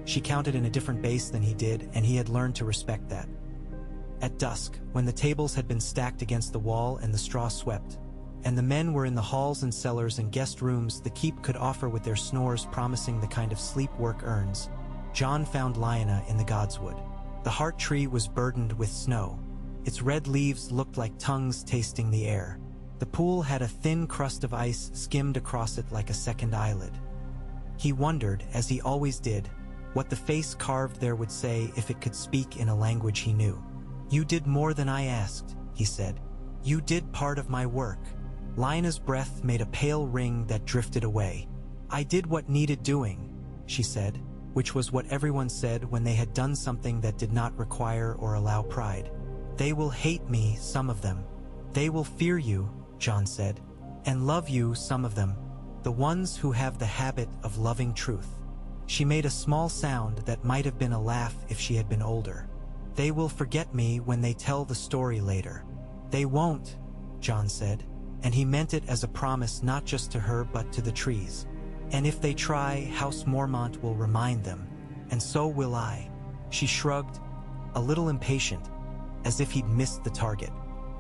She counted in a different base than he did, and he had learned to respect that. At dusk, when the tables had been stacked against the wall and the straw swept, and the men were in the halls and cellars and guest rooms the keep could offer with their snores promising the kind of sleep work earns, John found Lyanna in the godswood. The heart tree was burdened with snow. Its red leaves looked like tongues tasting the air. The pool had a thin crust of ice skimmed across it like a second eyelid. He wondered, as he always did, what the face carved there would say if it could speak in a language he knew. You did more than I asked, he said. You did part of my work. Lyanna's breath made a pale ring that drifted away. I did what needed doing, she said, which was what everyone said when they had done something that did not require or allow pride. They will hate me, some of them. They will fear you, John said, and love you, some of them, the ones who have the habit of loving truth. She made a small sound that might have been a laugh if she had been older. They will forget me when they tell the story later. They won't, John said, and he meant it as a promise not just to her but to the trees. And if they try, House Mormont will remind them, and so will I. She shrugged, a little impatient, as if he'd missed the target.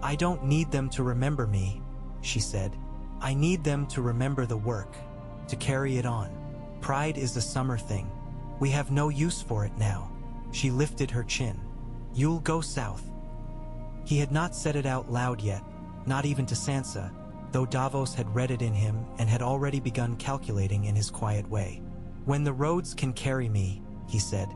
I don't need them to remember me, she said. I need them to remember the work, to carry it on. Pride is a summer thing. We have no use for it now. She lifted her chin. You'll go south. He had not said it out loud yet, not even to Sansa, though Davos had read it in him and had already begun calculating in his quiet way. When the roads can carry me, he said.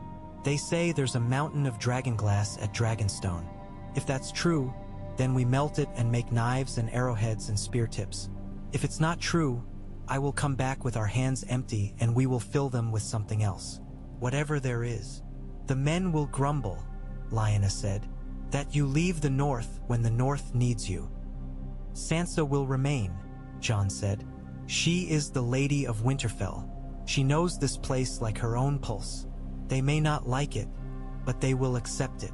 They say there's a mountain of dragonglass at Dragonstone. If that's true, then we melt it and make knives and arrowheads and spear tips. If it's not true, I will come back with our hands empty and we will fill them with something else. Whatever there is. The men will grumble, Lyanna said, that you leave the north when the north needs you. Sansa will remain, John said. She is the Lady of Winterfell. She knows this place like her own pulse. They may not like it, but they will accept it.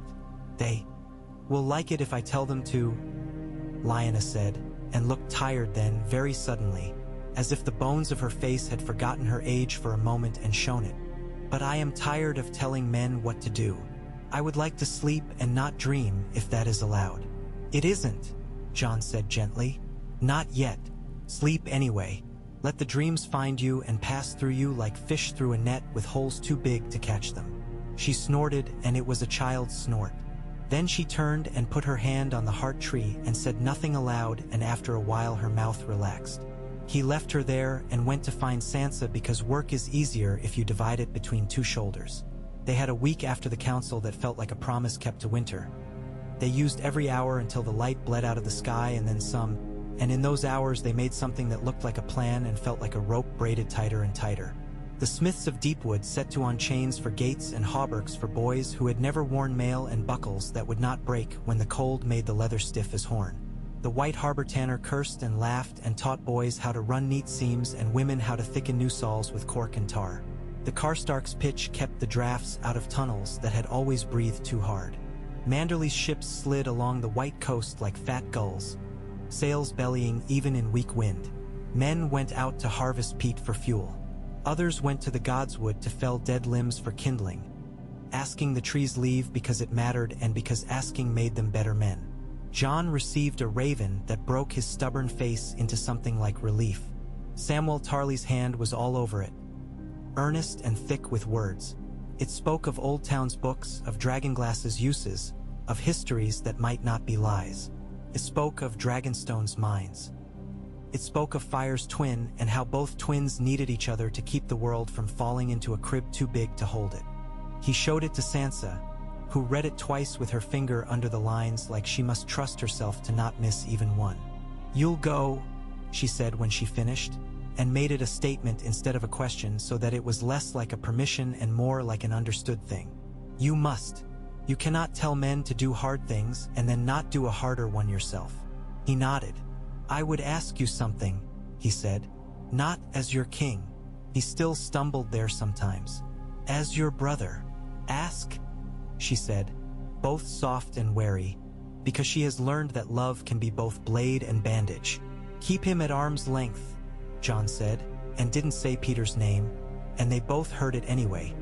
They will like it if I tell them to, Lyanna said, and looked tired then, very suddenly, as if the bones of her face had forgotten her age for a moment and shown it. But I am tired of telling men what to do. I would like to sleep and not dream, if that is allowed. It isn't, John said gently. Not yet. Sleep anyway. Let the dreams find you and pass through you like fish through a net with holes too big to catch them. She snorted, and it was a child's snort. Then she turned and put her hand on the heart tree and said nothing aloud, and after a while her mouth relaxed. He left her there and went to find Sansa because work is easier if you divide it between two shoulders. They had a week after the council that felt like a promise kept to winter. They used every hour until the light bled out of the sky and then some, and in those hours they made something that looked like a plan and felt like a rope braided tighter and tighter. The smiths of Deepwood set to on chains for gates and hauberks for boys who had never worn mail and buckles that would not break when the cold made the leather stiff as horn. The White Harbor tanner cursed and laughed and taught boys how to run neat seams and women how to thicken new saws with cork and tar. The Karstark's pitch kept the drafts out of tunnels that had always breathed too hard. Manderly's ships slid along the white coast like fat gulls, sails bellying even in weak wind. Men went out to harvest peat for fuel. Others went to the godswood to fell dead limbs for kindling, asking the trees leave because it mattered and because asking made them better men. John received a raven that broke his stubborn face into something like relief. Samwell Tarly's hand was all over it, earnest and thick with words. It spoke of Old Town's books, of Dragonglass's uses, of histories that might not be lies. It spoke of Dragonstone's mines. It spoke of Fire's twin and how both twins needed each other to keep the world from falling into a crib too big to hold it. He showed it to Sansa, who read it twice with her finger under the lines like she must trust herself to not miss even one. You'll go, she said when she finished, and made it a statement instead of a question so that it was less like a permission and more like an understood thing. You must. You cannot tell men to do hard things and then not do a harder one yourself. He nodded. I would ask you something, he said. Not as your king. He still stumbled there sometimes. As your brother. Ask, she said, both soft and wary, because she has learned that love can be both blade and bandage. Keep him at arm's length, John said, and didn't say Peter's name, and they both heard it anyway.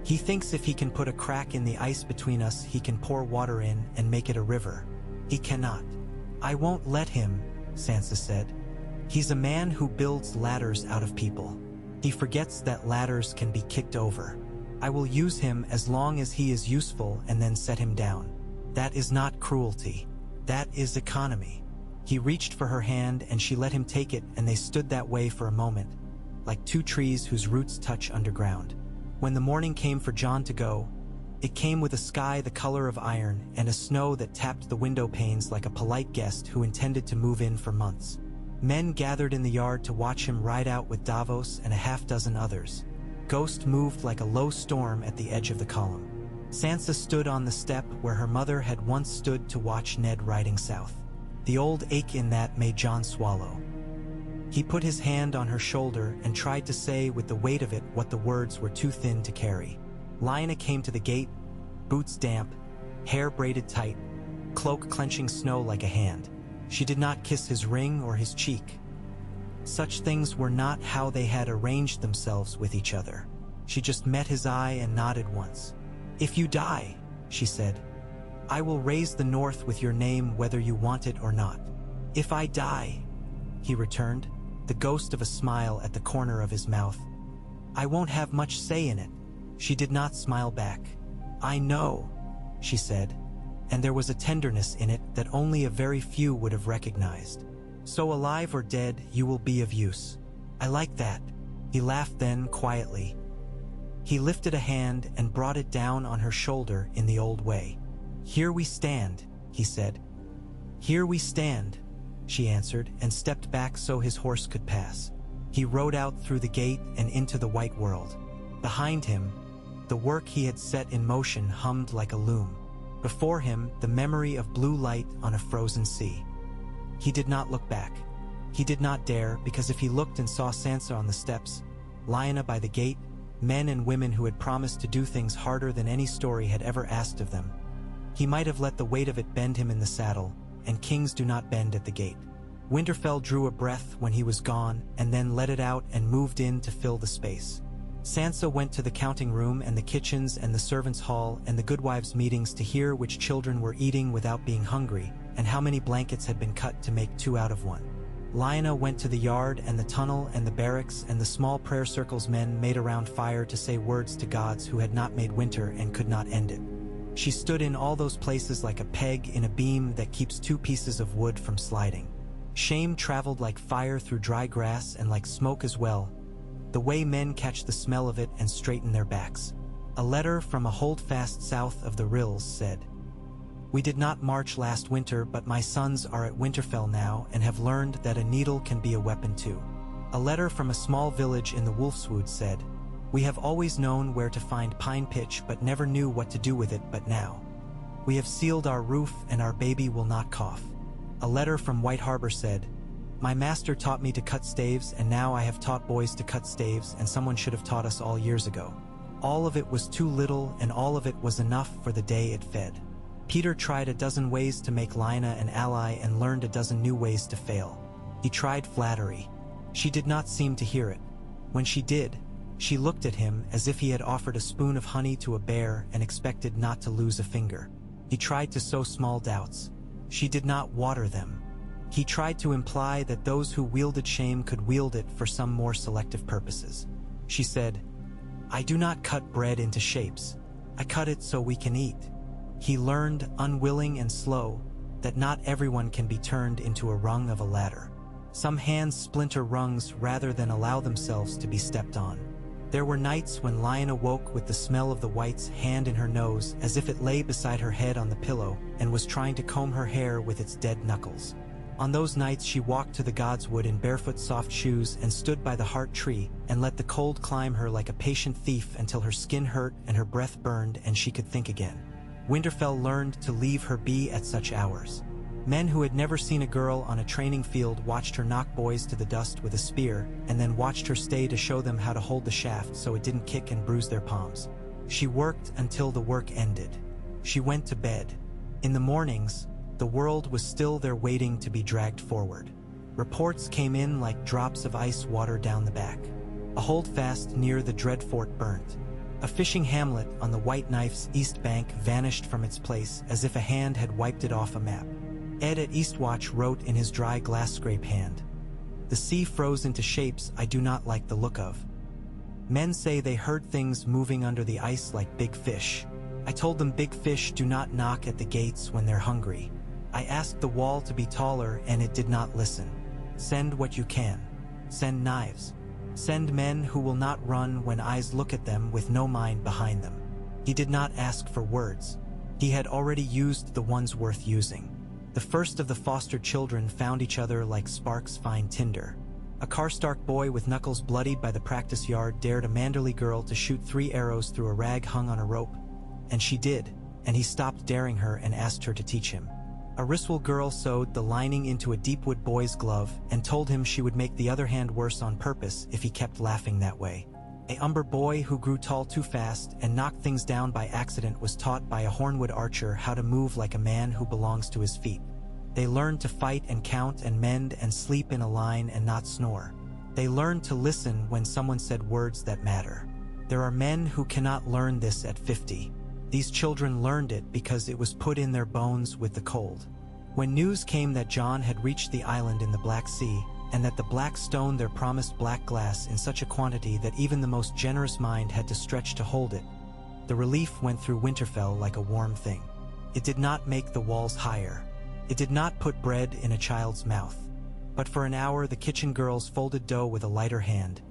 He thinks if he can put a crack in the ice between us, he can pour water in and make it a river. He cannot. I won't let him, Sansa said. He's a man who builds ladders out of people. He forgets that ladders can be kicked over. I will use him as long as he is useful and then set him down. That is not cruelty. That is economy. He reached for her hand and she let him take it, and they stood that way for a moment, like two trees whose roots touch underground. When the morning came for John to go, it came with a sky the color of iron and a snow that tapped the window panes like a polite guest who intended to move in for months. Men gathered in the yard to watch him ride out with Davos and a half-dozen others. Ghost moved like a low storm at the edge of the column. Sansa stood on the step where her mother had once stood to watch Ned riding south. The old ache in that made John swallow. He put his hand on her shoulder and tried to say with the weight of it what the words were too thin to carry. Lyanna came to the gate, boots damp, hair braided tight, cloak clenching snow like a hand. She did not kiss his ring or his cheek. Such things were not how they had arranged themselves with each other. She just met his eye and nodded once. If you die, she said, I will raise the North with your name whether you want it or not. If I die, he returned, the ghost of a smile at the corner of his mouth. I won't have much say in it. She did not smile back. I know, she said, and there was a tenderness in it that only a very few would have recognized. So alive or dead, you will be of use. I like that. He laughed then, quietly. He lifted a hand and brought it down on her shoulder in the old way. Here we stand, he said. Here we stand, she answered, and stepped back so his horse could pass. He rode out through the gate and into the white world. Behind him, the work he had set in motion hummed like a loom. Before him, the memory of blue light on a frozen sea. He did not look back. He did not dare, because if he looked and saw Sansa on the steps, Lyanna by the gate, men and women who had promised to do things harder than any story had ever asked of them, he might have let the weight of it bend him in the saddle, and kings do not bend at the gate. Winterfell drew a breath when he was gone, and then let it out and moved in to fill the space. Sansa went to the counting room and the kitchens and the servants' hall and the goodwives' meetings to hear which children were eating without being hungry, and how many blankets had been cut to make 2 out of 1. Lyanna went to the yard and the tunnel and the barracks and the small prayer circles men made around fire to say words to gods who had not made winter and could not end it. She stood in all those places like a peg in a beam that keeps 2 pieces of wood from sliding. Shame traveled like fire through dry grass and like smoke as well, the way men catch the smell of it and straighten their backs. A letter from a holdfast south of the Rills said, We did not march last winter, but my sons are at Winterfell now and have learned that a needle can be a weapon too. A letter from a small village in the Wolfswood said, We have always known where to find pine pitch but never knew what to do with it, but now. We have sealed our roof and our baby will not cough. A letter from White Harbor said, My master taught me to cut staves, and now I have taught boys to cut staves, and someone should have taught us all years ago. All of it was too little, and all of it was enough for the day it fed. Peter tried a dozen ways to make Lyanna an ally and learned a dozen new ways to fail. He tried flattery. She did not seem to hear it. When she did, she looked at him as if he had offered a spoon of honey to a bear and expected not to lose a finger. He tried to sow small doubts. She did not water them. He tried to imply that those who wielded shame could wield it for some more selective purposes. She said, I do not cut bread into shapes. I cut it so we can eat. He learned, unwilling and slow, that not everyone can be turned into a rung of a ladder. Some hands splinter rungs rather than allow themselves to be stepped on. There were nights when Lyanna woke with the smell of the White's hand in her nose as if it lay beside her head on the pillow and was trying to comb her hair with its dead knuckles. On those nights she walked to the Godswood in barefoot soft shoes and stood by the heart tree and let the cold climb her like a patient thief until her skin hurt and her breath burned and she could think again. Winterfell learned to leave her be at such hours. Men who had never seen a girl on a training field watched her knock boys to the dust with a spear, and then watched her stay to show them how to hold the shaft so it didn't kick and bruise their palms. She worked until the work ended. She went to bed. In the mornings, the world was still there waiting to be dragged forward. Reports came in like drops of ice water down the back. A holdfast near the Dread Fort burnt. A fishing hamlet on the White Knife's east bank vanished from its place as if a hand had wiped it off a map. Ed at Eastwatch wrote in his dry glass scrape hand, "The sea froze into shapes I do not like the look of." Men say they heard things moving under the ice like big fish. I told them big fish do not knock at the gates when they're hungry. I asked the wall to be taller and it did not listen. Send what you can. Send knives. Send men who will not run when eyes look at them with no mind behind them. He did not ask for words. He had already used the ones worth using. The first of the foster children found each other like sparks find tinder. A Karstark boy with knuckles bloodied by the practice yard dared a Manderley girl to shoot 3 arrows through a rag hung on a rope. And she did, and he stopped daring her and asked her to teach him. A Riswell girl sewed the lining into a Deepwood boy's glove and told him she would make the other hand worse on purpose if he kept laughing that way. A Umber boy who grew tall too fast and knocked things down by accident was taught by a Hornwood archer how to move like a man who belongs to his feet. They learned to fight and count and mend and sleep in a line and not snore. They learned to listen when someone said words that matter. There are men who cannot learn this at 50. These children learned it because it was put in their bones with the cold. When news came that John had reached the island in the Black Sea, and that the black stone there promised black glass in such a quantity that even the most generous mind had to stretch to hold it, the relief went through Winterfell like a warm thing. It did not make the walls higher. It did not put bread in a child's mouth. But for an hour the kitchen girls folded dough with a lighter hand,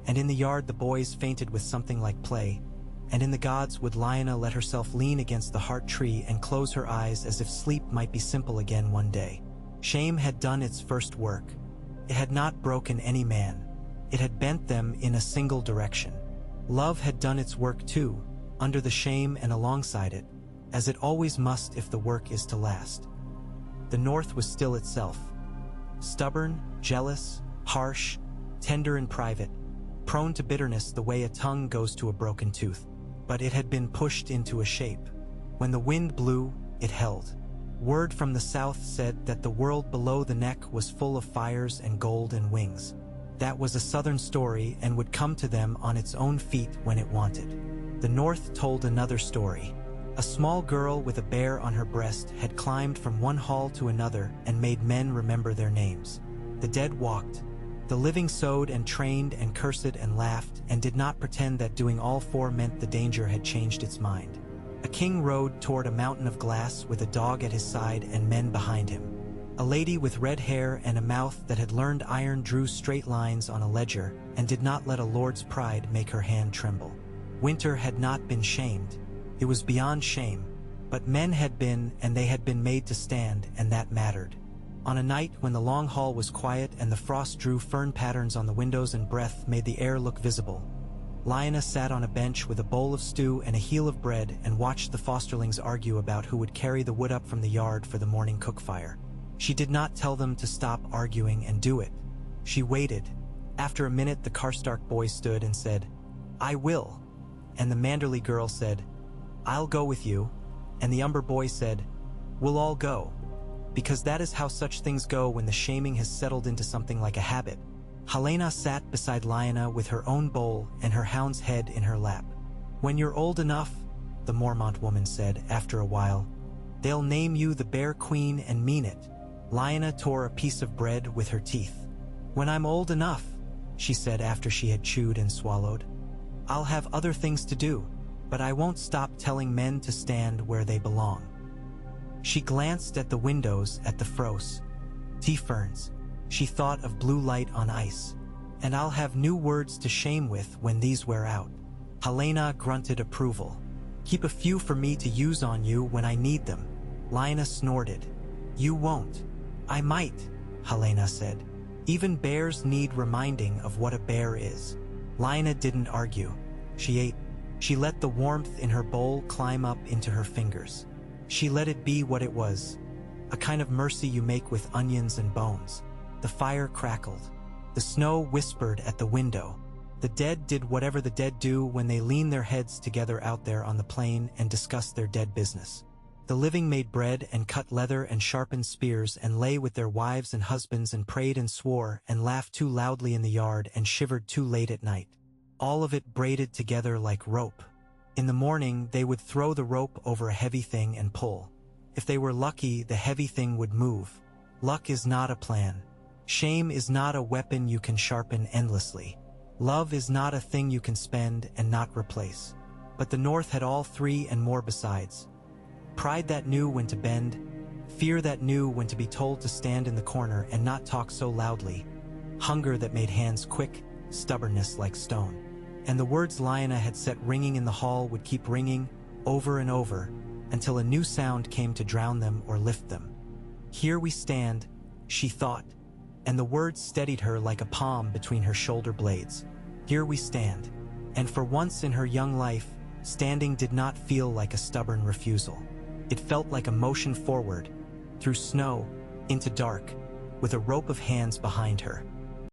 and in the yard the boys fainted with something like play, and in the gods would Lyanna let herself lean against the heart tree and close her eyes as if sleep might be simple again one day. Shame had done its first work. It had not broken any man. It had bent them in a single direction. Love had done its work too, under the shame and alongside it, as it always must if the work is to last. The North was still itself. Stubborn, jealous, harsh, tender in private, prone to bitterness the way a tongue goes to a broken tooth. But it had been pushed into a shape. When the wind blew, it held. Word from the south said that the world below the neck was full of fires and gold and wings. That was a southern story and would come to them on its own feet when it wanted. The north told another story. A small girl with a bear on her breast had climbed from one hall to another and made men remember their names. The dead walked. The living sewed and trained and cursed and laughed and did not pretend that doing all four meant the danger had changed its mind. A king rode toward a mountain of glass with a dog at his side and men behind him. A lady with red hair and a mouth that had learned iron drew straight lines on a ledger and did not let a lord's pride make her hand tremble. Winter had not been shamed. It was beyond shame. But men had been, and they had been made to stand, and that mattered. On a night when the long hall was quiet and the frost drew fern patterns on the windows and breath made the air look visible, Lyanna sat on a bench with a bowl of stew and a heel of bread and watched the fosterlings argue about who would carry the wood up from the yard for the morning cook fire. She did not tell them to stop arguing and do it. She waited. After a minute the Karstark boy stood and said, "I will." And the Manderley girl said, "I'll go with you." And the Umber boy said, "We'll all go." Because that is how such things go when the shaming has settled into something like a habit. Helena sat beside Lyanna with her own bowl and her hound's head in her lap. "When you're old enough," the Mormont woman said after a while, "they'll name you the Bear Queen and mean it." Lyanna tore a piece of bread with her teeth. "When I'm old enough," she said after she had chewed and swallowed, "I'll have other things to do, but I won't stop telling men to stand where they belong." She glanced at the windows at the Fros. Tea ferns. She thought of blue light on ice. "And I'll have new words to shame with when these wear out." Helena grunted approval. "Keep a few for me to use on you when I need them." Lyanna snorted. "You won't." "I might," Helena said. "Even bears need reminding of what a bear is." Lyanna didn't argue. She ate. She let the warmth in her bowl climb up into her fingers. She let it be what it was. a kind of mercy you make with onions and bones. The fire crackled. The snow whispered at the window. The dead did whatever the dead do when they lean their heads together out there on the plain and discuss their dead business. The living made bread and cut leather and sharpened spears and lay with their wives and husbands and prayed and swore and laughed too loudly in the yard and shivered too late at night. All of it braided together like rope. In the morning they would throw the rope over a heavy thing and pull. If they were lucky, the heavy thing would move. Luck is not a plan. Shame is not a weapon you can sharpen endlessly. Love is not a thing you can spend and not replace. But the North had all three and more besides. Pride that knew when to bend, fear that knew when to be told to stand in the corner and not talk so loudly, hunger that made hands quick, stubbornness like stone. And the words Lyanna had set ringing in the hall would keep ringing over and over until a new sound came to drown them or lift them. Here we stand, she thought, and the words steadied her like a palm between her shoulder blades. Here we stand. And for once in her young life, standing did not feel like a stubborn refusal. It felt like a motion forward, through snow, into dark, with a rope of hands behind her.